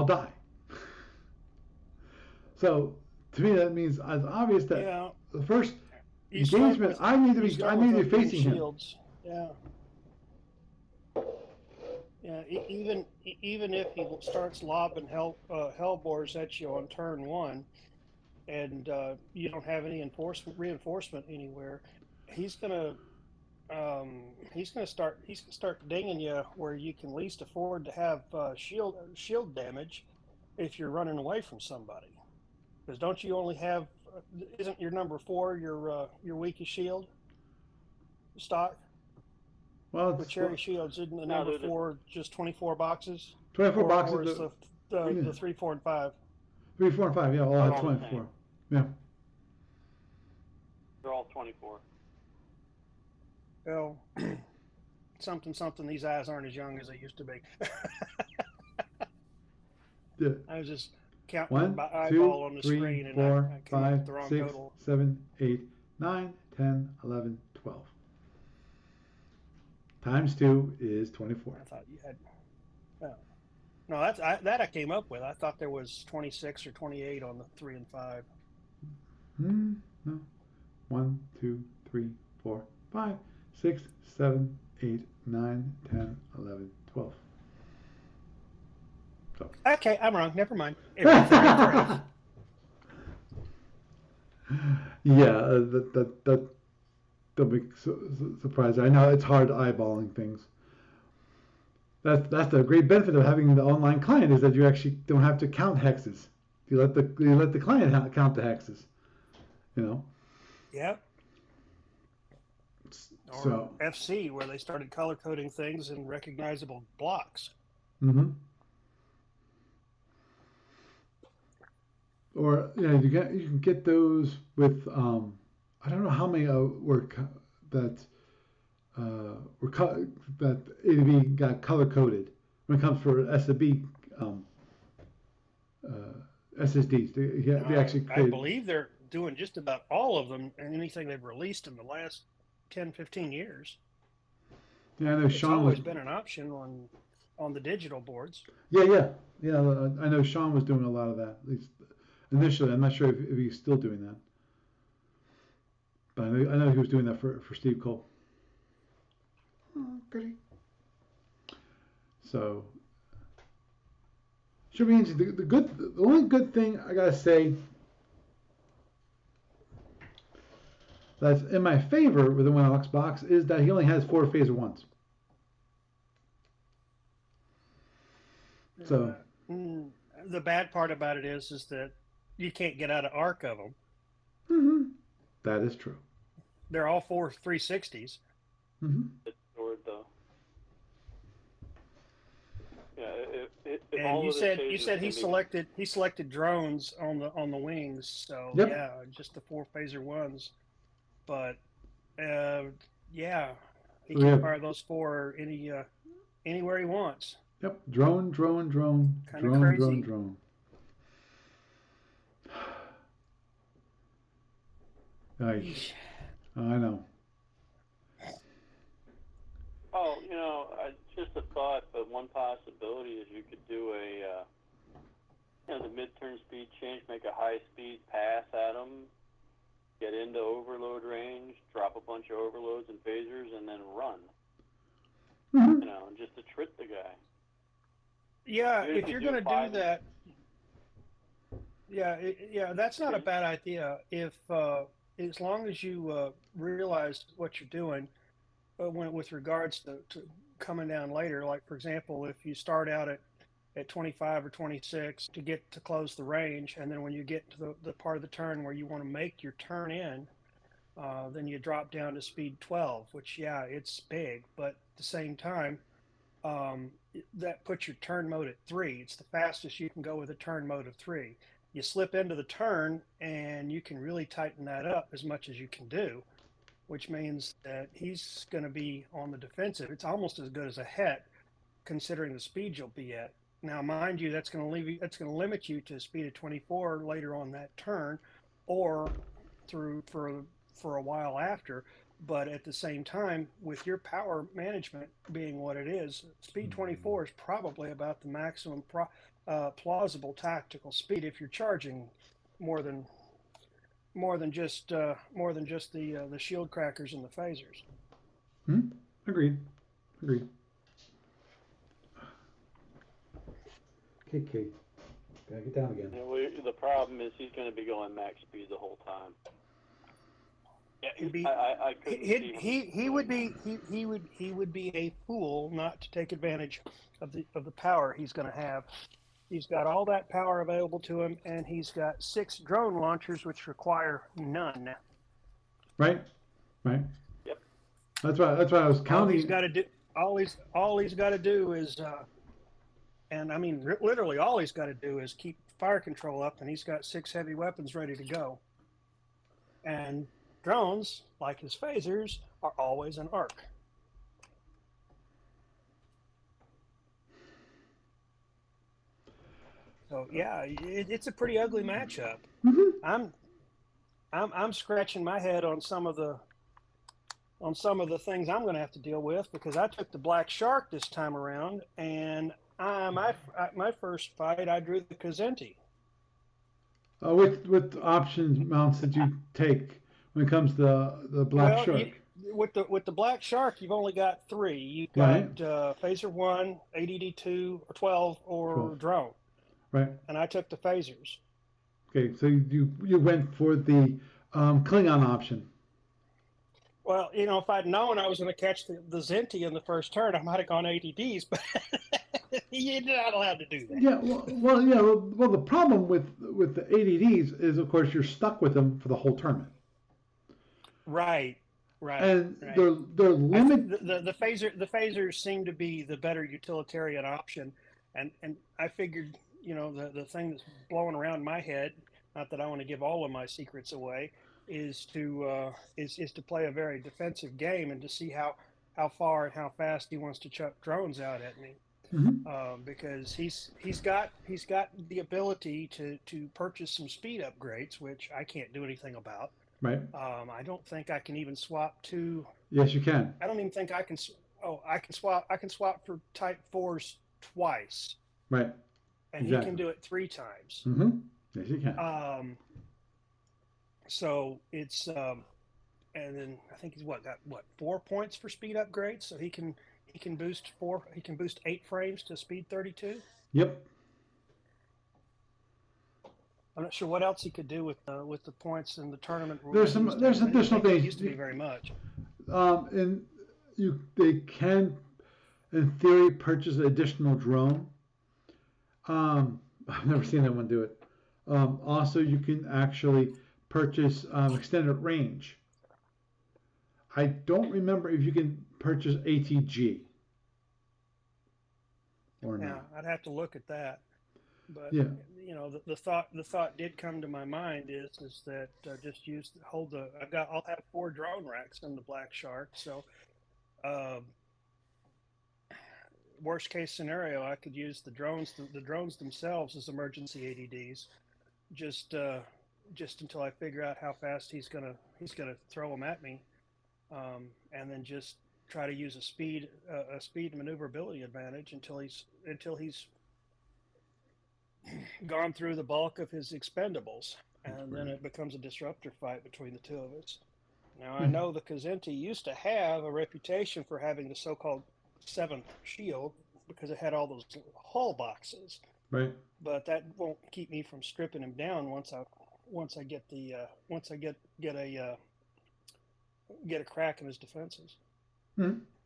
die. So to me, that means it's obvious that Yeah. the first You start engagement, with I need to be opening facing him. shields. Yeah. Yeah. Even if he starts lobbing hellbores at you on turn one, and you don't have any reinforcement anywhere, he's gonna start dinging you where you can least afford to have shield damage if you're running away from somebody. Because don't you only have isn't your number 4 your weakest shield stock? Well, With it's cherry shields, isn't the No, number they're the 4 just 24 boxes? 24 boxes. Or is the 3, 4, and 5? 3, 4, and 5. Yeah, all have all the 24. same. Yeah. They're all 24. Well, something. These eyes aren't as young as they used to be. Yeah. I was just counting 1, my 2, eyeball on the 3, screen, and 4, I came up 5, with the wrong 6, total. 7, 8, 9, 10, 11, 12. Times 2 is 24. I thought you had. Oh. No, I came up with. I thought there was 26 or 28 on the 3 and 5. No. 1, 2, 3, 4, 5, 6, 7, 8, 9, 10, 11, 12. So. Okay, I'm wrong. Never mind. It was 33. Yeah, that'll be surprising. I know it's hard eyeballing things. That's the great benefit of having the online client, is that you actually don't have to count hexes. You let the client count the hexes. Yep. So or FC, where they started color coding things in recognizable blocks. Mm-hmm. Or you can get those with I don't know how many that A to B got color coded when it comes for SFB SSDs. They actually I created. believe they're doing just about all of them and anything they've released in the last 10, 15 years. Yeah, I know It's Sean always was. been an option on the digital boards. Yeah. I know Sean was doing a lot of that. At least initially, I'm not sure if he's still doing that, but I know he was doing that for Steve Cole. Oh, goody. So should be interesting. The only good thing I gotta say that's in my favor with the Winnox box is that he only has 4 phaser ones. So the bad part about it is that you can't get out of arc of them. Mm-hmm. That is true. They're all 4 360s. Mm-hmm. It's stored though. Yeah, and you said he selected drones on the wings, so yep. Yeah, just the 4 phaser ones. But yeah, he can fire those 4 anywhere he wants. Yep, drone. Kind of crazy. Drone. Nice. I know. Oh, just a thought, but one possibility is you could do the mid-turn speed change, make a high-speed pass at them, get into overload range, drop a bunch of overloads and phasers, and then run. Mm-hmm. Just to trick the guy. Yeah, Even if if you you're do going to do five, that, yeah, yeah, that's not a bad idea. If as long as you realize what you're doing with regards to coming down later, like for example, if you start out at 25 or 26 to get to close the range, and then when you get to the part of the turn where you want to make your turn in, then you drop down to speed 12, which yeah, it's big, but at the same time, um, that puts your turn mode at 3. It's the fastest you can go with a turn mode of 3. You slip into the turn, and you can really tighten that up as much as you can do, which means that he's going to be on the defensive. It's almost as good as a het, considering the speed you'll be at. Now, mind you, that's going to limit you to a speed of 24 later on that turn, or through for a while after. But at the same time, with your power management being what it is, speed 24 is probably about the maximum plausible tactical speed if you're charging more than more than just the shield crackers and the phasers. Hmm? Agreed. Agreed. KK. Gotta get down again. you know, the problem is he's going to be going max speed the whole time. He'd be, I couldn't see him. he would be a fool not to take advantage of the power he's going to have. He's got all that power available to him, and he's got 6 drone launchers, which require none. Right? Right. Yep. That's why I was counting. All he's got to do is, and I mean literally all he's got to do is keep fire control up, and he's got 6 heavy weapons ready to go. And drones, like his phasers, are always an arc. So yeah, it's a pretty ugly matchup. Mm-hmm. I'm scratching my head on some of the things I'm going to have to deal with, because I took the Black Shark this time around, and my first fight I drew the Kazenti. What options mounts did you take when it comes to the Black Shark? With the Black Shark, you've only got 3. You've Right. got Phaser 1, ADD 2, or 12, or 12. drone. Right. And I took the phasers. Okay, so you went for the Klingon option. Well, you know, if I'd known I was going to catch the Zenti in the first turn, I might have gone ADDs, but you're not allowed to do that. Yeah, well, the problem with the ADDs is, of course, you're stuck with them for the whole tournament. Right. And right. they're limited. The phasers seem to be the better utilitarian option, and I figured, you know, the thing that's blowing around my head, not that I want to give all of my secrets away, is to play a very defensive game and to see how far and how fast he wants to chuck drones out at me. Mm-hmm. Because he's got the ability to purchase some speed upgrades, which I can't do anything about. Right. I don't think I can even swap to. Yes, you can. I don't even think I can. Oh, I can swap. I can swap for Type 4s twice. Right. And exactly. He can do it 3 times. Mm-hmm. Yes, you can. So it's and then I think he's got 4 points for speed upgrades, so he can boost 8 frames to speed 32. Yep. I'm not sure what else he could do with the points in the tournament. There's additional things. Used to be very much. They can, in theory, purchase an additional drone. I've never seen anyone do it. Also, you can actually purchase extended range. I don't remember if you can purchase ATG or not. Yeah, I'd have to look at that. But yeah. You know, the thought did come to my mind is that just I'll have 4 drone racks in the Black Shark. So worst case scenario, I could use the drones themselves as emergency ADDs, just until I figure out how fast he's gonna throw them at me, and then just try to use a speed maneuverability advantage until he's gone through the bulk of his expendables, and then it becomes a disruptor fight between the 2 of us. Now, I know the Kazenti used to have a reputation for having the so-called 7th shield, because it had all those hull boxes. Right. But that won't keep me from stripping him down once I get a crack in his defenses.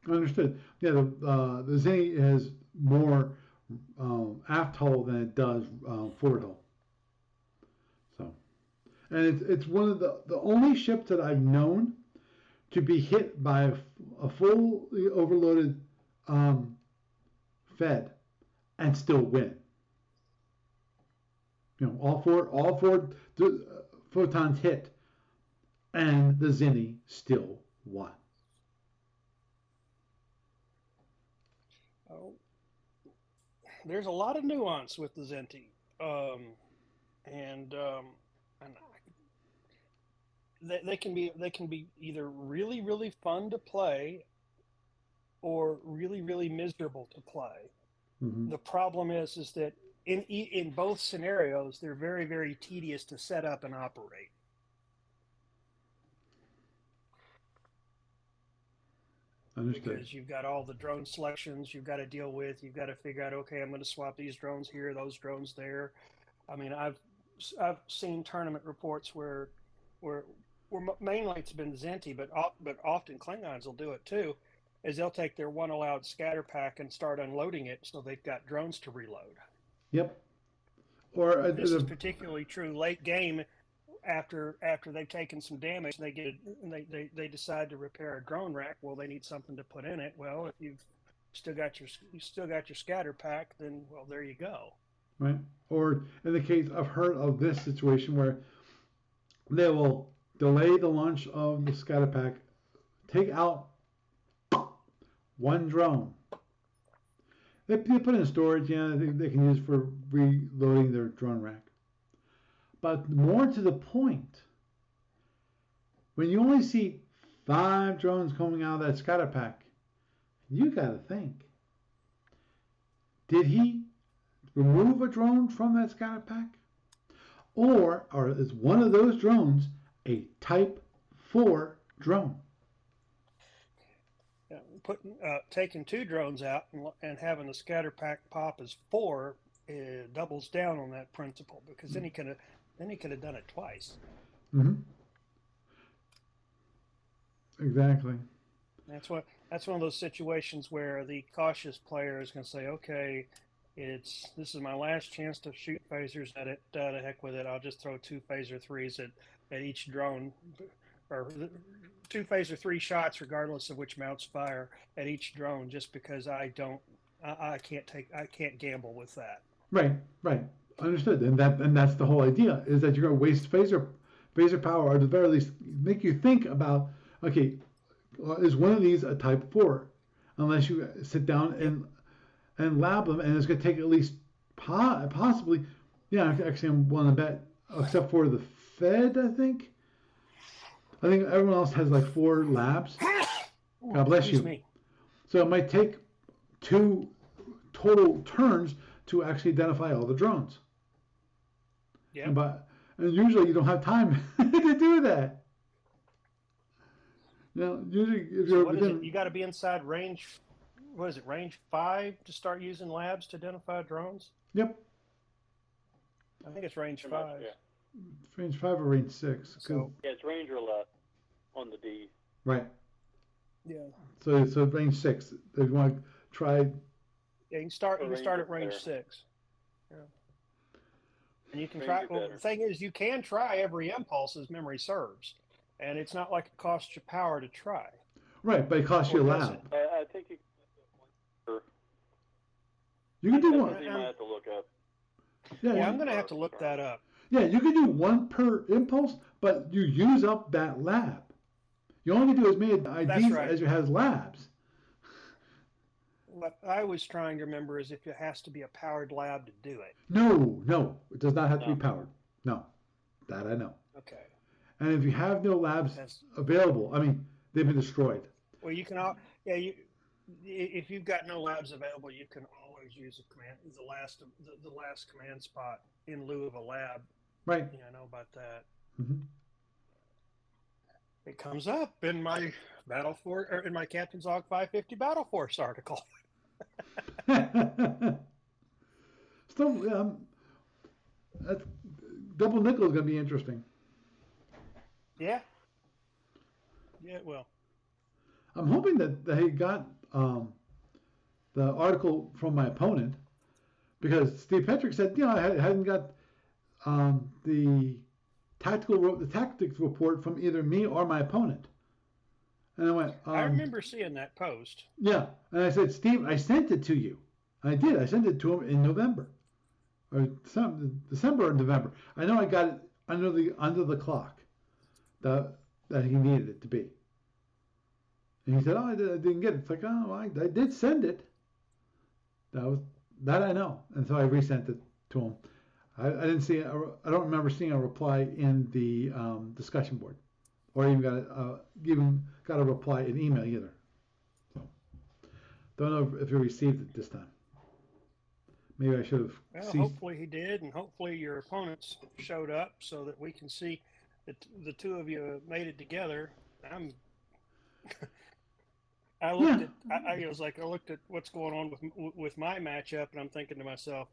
Understood. Yeah, the Zinni has more aft hull than it does forward hull. So, and it's one of the only ships that I've known to be hit by a fully overloaded Fed and still win. You know, all four photons hit, and the Zinni still won. Oh, there's a lot of nuance with the Zinti, and they can be either really, really fun to play or really, really miserable to play. The problem is that in both scenarios, they're very, very tedious to set up and operate. Understood. Because you've got all the drone selections you've got to deal with. You've got to figure out, okay, I'm going to swap these drones here, those drones there. I mean, I've seen tournament reports where mainly it's been Zinti, but often Klingons will do it too. Is they'll take their one allowed scatter pack and start unloading it, so they've got drones to reload. Yep. Or this is particularly true late game. After they've taken some damage, they decide to repair a drone rack. Well, they need something to put in it. Well, if you still got your scatter pack, then well, there you go. Right. Or in the case, I've heard of this situation where they will delay the launch of the scatter pack, take out one drone. They put it in storage. Yeah, they can use it for reloading their drone rack. But more to the point, when you only see 5 drones coming out of that scatter pack, you got to think, did he remove a drone from that scatter pack? Or is one of those drones a Type 4 drone? Taking 2 drones out and having the scatter pack pop as 4 doubles down on that principle, because then he could have done it twice. Exactly. That's one of those situations where the cautious player is going to say, okay, this is my last chance to shoot phasers at it. To heck with it. I'll just throw 2 phaser 3s at each drone, or 2 phaser 3 shots, regardless of which mounts fire, at each drone, just because I can't gamble with that. Right. Understood. And that's the whole idea, is that you're going to waste phaser power, or at the very least make you think about, okay, is one of these a Type 4? Unless you sit down and lab them, and it's going to take at least possibly, yeah, actually I'm willing to bet, except for the Fed, I think everyone else has like 4 labs. God bless you. Me. So it might take 2 total turns to actually identify all the drones. Yeah. And usually you don't have time to do that. Usually if you're within, you got to be inside range. What is it? Range 5 to start using labs to identify drones. Yep. I think it's range 5. Much, yeah. Range 5 or range 6. So yeah, it's range or less on the D. Right. Yeah. So range 6. If you want to try. Yeah, you can start at range 6. Yeah. And you can try. Well, the thing is, you can try every impulse as memory serves, and it's not like it costs you power to try. Right, but it costs you a lab. I think you can do one. You might have to look up. Yeah, I'm going to have to look that up. Yeah, you can do 1 per impulse, but you use up that lab. You only can do as many IDs as you have labs. What I was trying to remember is if it has to be a powered lab to do it. No, it does not have to be powered. No, that I know. Okay. And if you have no labs available, I mean, they've been destroyed. Well, you can, if you've got no labs available, you can always use a command, the last command spot in lieu of a lab. Right. Yeah, I know about that. Mm-hmm. It comes up in my in my Captain's Log 550 Battle Force article. Still, that double nickel is going to be interesting. Yeah. Yeah, it will. I'm hoping that they got the article from my opponent, because Steve Petrick said, I hadn't got the tactics report from either me or my opponent. And I went, I remember seeing that post. Yeah, and I said, Steve, I sent it to you. I did. I sent it to him in November, or December or November. I know I got it under the clock that he needed it to be. And he said, I didn't get it. It's like, I did send it. That I know, and so I resent it to him. I didn't see. I don't remember seeing a reply in the discussion board, or even got a reply in email either. So, don't know if he received it this time. Maybe I should have. Well, hopefully he did, and hopefully your opponents showed up so that we can see that the two of you made it together. I looked at. I was like, I looked at what's going on with my matchup, and I'm thinking to myself,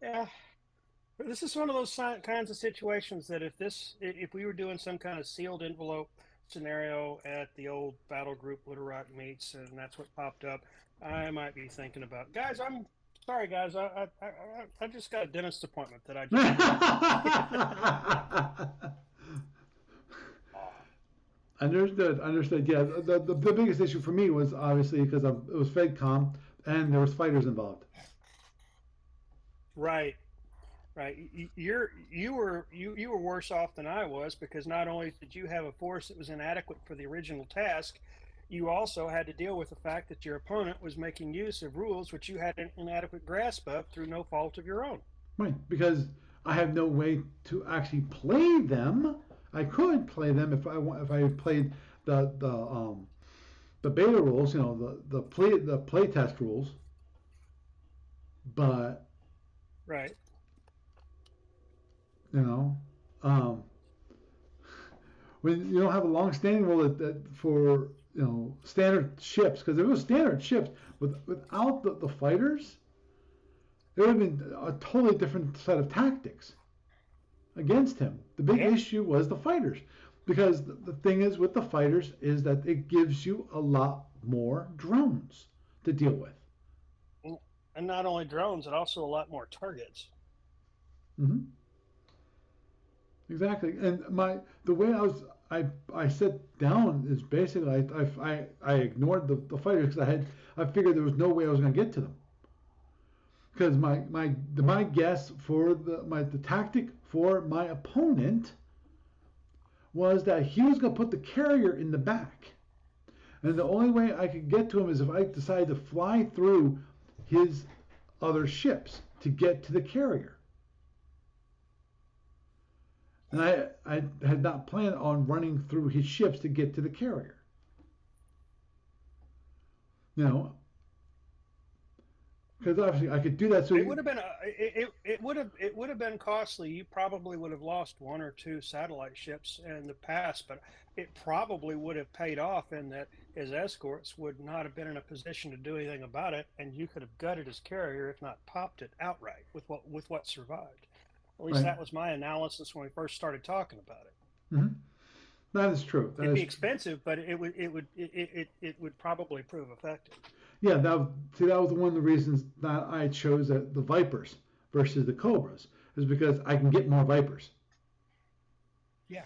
yeah. But this is one of those kinds of situations that if we were doing some kind of sealed envelope scenario at the old Battle Group Little Rock meets, and that's what popped up, I might be thinking about, guys. I'm sorry, guys. I just got a dentist appointment that I just. Understood. Yeah, the biggest issue for me was obviously because it was FedCom and there was fighters involved. Right. You were worse off than I was, because not only did you have a force that was inadequate for the original task, you also had to deal with the fact that your opponent was making use of rules which you had an inadequate grasp of through no fault of your own. Right, because I have no way to actually play them. I could play them if I played the beta rules, the play test rules, but right, when you don't have a long-standing rule that for standard ships, because if it was standard ships without the fighters, it would have been a totally different set of tactics against him. The big issue was the fighters, because the thing is with the fighters is that it gives you a lot more drones to deal with, and not only drones, but also a lot more targets. Mm-hmm. Exactly. And the way I sat down is basically I ignored the fighters because I figured there was no way I was going to get to them, because my guess for the tactic for my opponent was that he was going to put the carrier in the back, and the only way I could get to him is if I decided to fly through his other ships to get to the carrier. And I had not planned on running through his ships to get to the carrier. Because obviously I could do that. So it would have been it would have been costly. You probably would have lost one or two satellite ships in the past, but it probably would have paid off in that his escorts would not have been in a position to do anything about it, and you could have gutted his carrier, if not popped it outright with what survived. At least that was my analysis when we first started talking about it. Mm-hmm. That is true. It'd be expensive, but it would probably prove effective. Yeah, that was one of the reasons that I chose the Vipers versus the Cobras, is because I can get more Vipers. Yeah.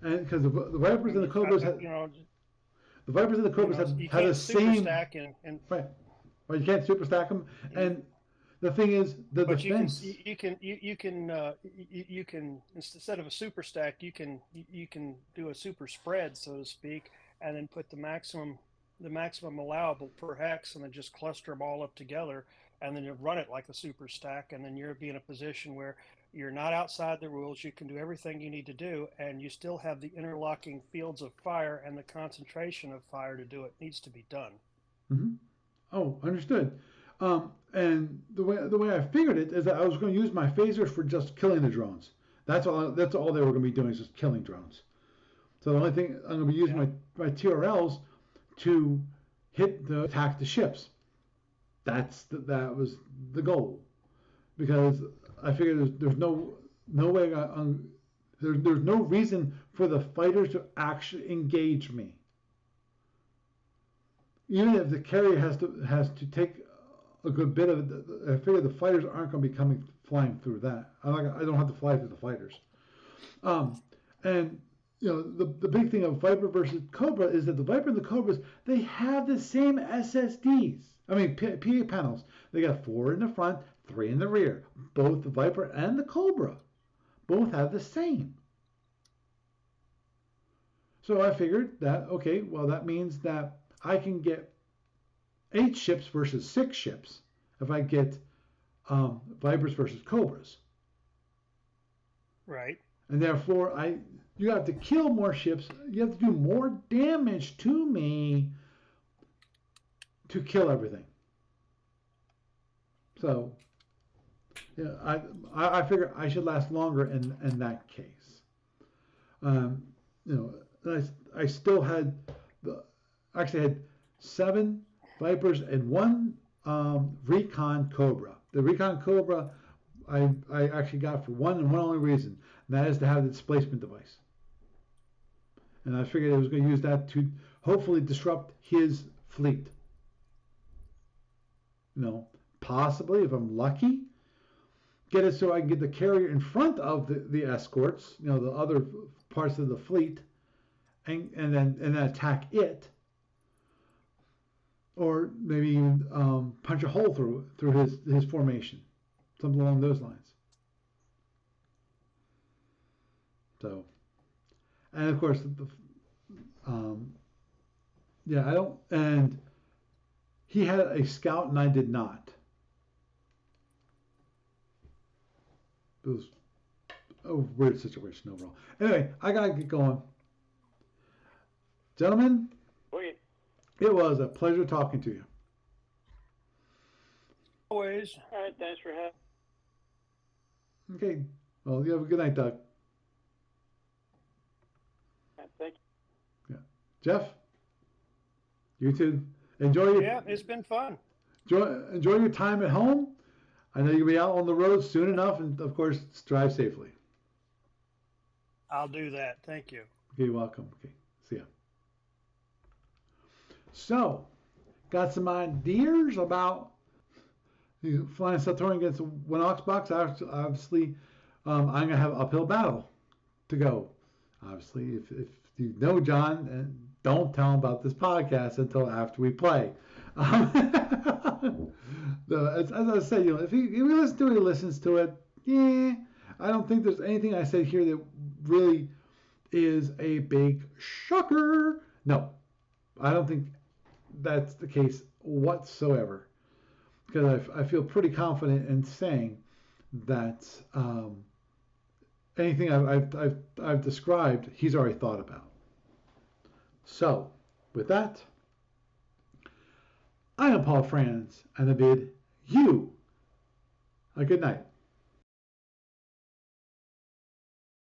And because the Vipers and the Cobras the Vipers and the Cobras had the same stack and right. Well, you can't super stack them, and the thing is the defense. You can instead of a super stack, you can do a super spread, so to speak, and then put the maximum allowable per hex, and then just cluster them all up together, and then you run it like a super stack, and then you'll be in a position where you're not outside the rules. You can do everything you need to do, and you still have the interlocking fields of fire and the concentration of fire to do it needs to be done. Mm-hmm. Oh, understood. And the way I figured it is that I was going to use my phasers for just killing the drones. That's all they were going to be doing, is just killing drones. So the only thing I'm going to be using my TRLs to attack the ships. That was the goal, because I figured there's no way there's no reason for the fighters to actually engage me. Even if the carrier has to take a good bit of it, I figure the fighters aren't going to be flying through that. I don't have to fly through the fighters. And the big thing of Viper versus Cobra is that the Viper and the Cobras, they have the same SSDs. I mean, PA panels. They got 4 in the front, 3 in the rear. Both the Viper and the Cobra both have the same. So I figured that, okay, well, that means that I can get 8 ships versus 6 ships if I get Vipers versus Cobras. Right. And therefore, you have to kill more ships. You have to do more damage to me to kill everything. So, I figure I should last longer in that case. I still had had 7 Vipers and 1 Recon Cobra. The Recon Cobra I actually got for one and one only reason, and that is to have the displacement device. And I figured I was going to use that to hopefully disrupt his fleet. Possibly, if I'm lucky, get it so I can get the carrier in front of the escorts, the other parts of the fleet, and then attack it. Or maybe even punch a hole through his formation, something along those lines. So, and of course, I don't. And he had a scout, and I did not. It was a weird situation overall. Anyway, I gotta get going, gentlemen. Okay. It was a pleasure talking to you. Always. All right, thanks for having. Okay. Well, you have a good night, Doug. Thank you. Yeah. Jeff, you too. Enjoy Yeah, it's been fun. Enjoy your time at home. I know you'll be out on the road soon enough, and of course, drive safely. I'll do that. Thank you. Okay, you're welcome. Okay, see ya. So, got some ideas about flying Saturn against one ox box. Obviously, I'm going to have an uphill battle to go. Obviously, if you know John, don't tell him about this podcast until after we play. As I said, if he listens to it, he listens to it. Yeah, I don't think there's anything I said here that really is a big shocker. No, I don't think that's the case whatsoever, because I feel pretty confident in saying that anything I've described, he's already thought about. So, with that, I am Paul Franz, and I bid you a good night.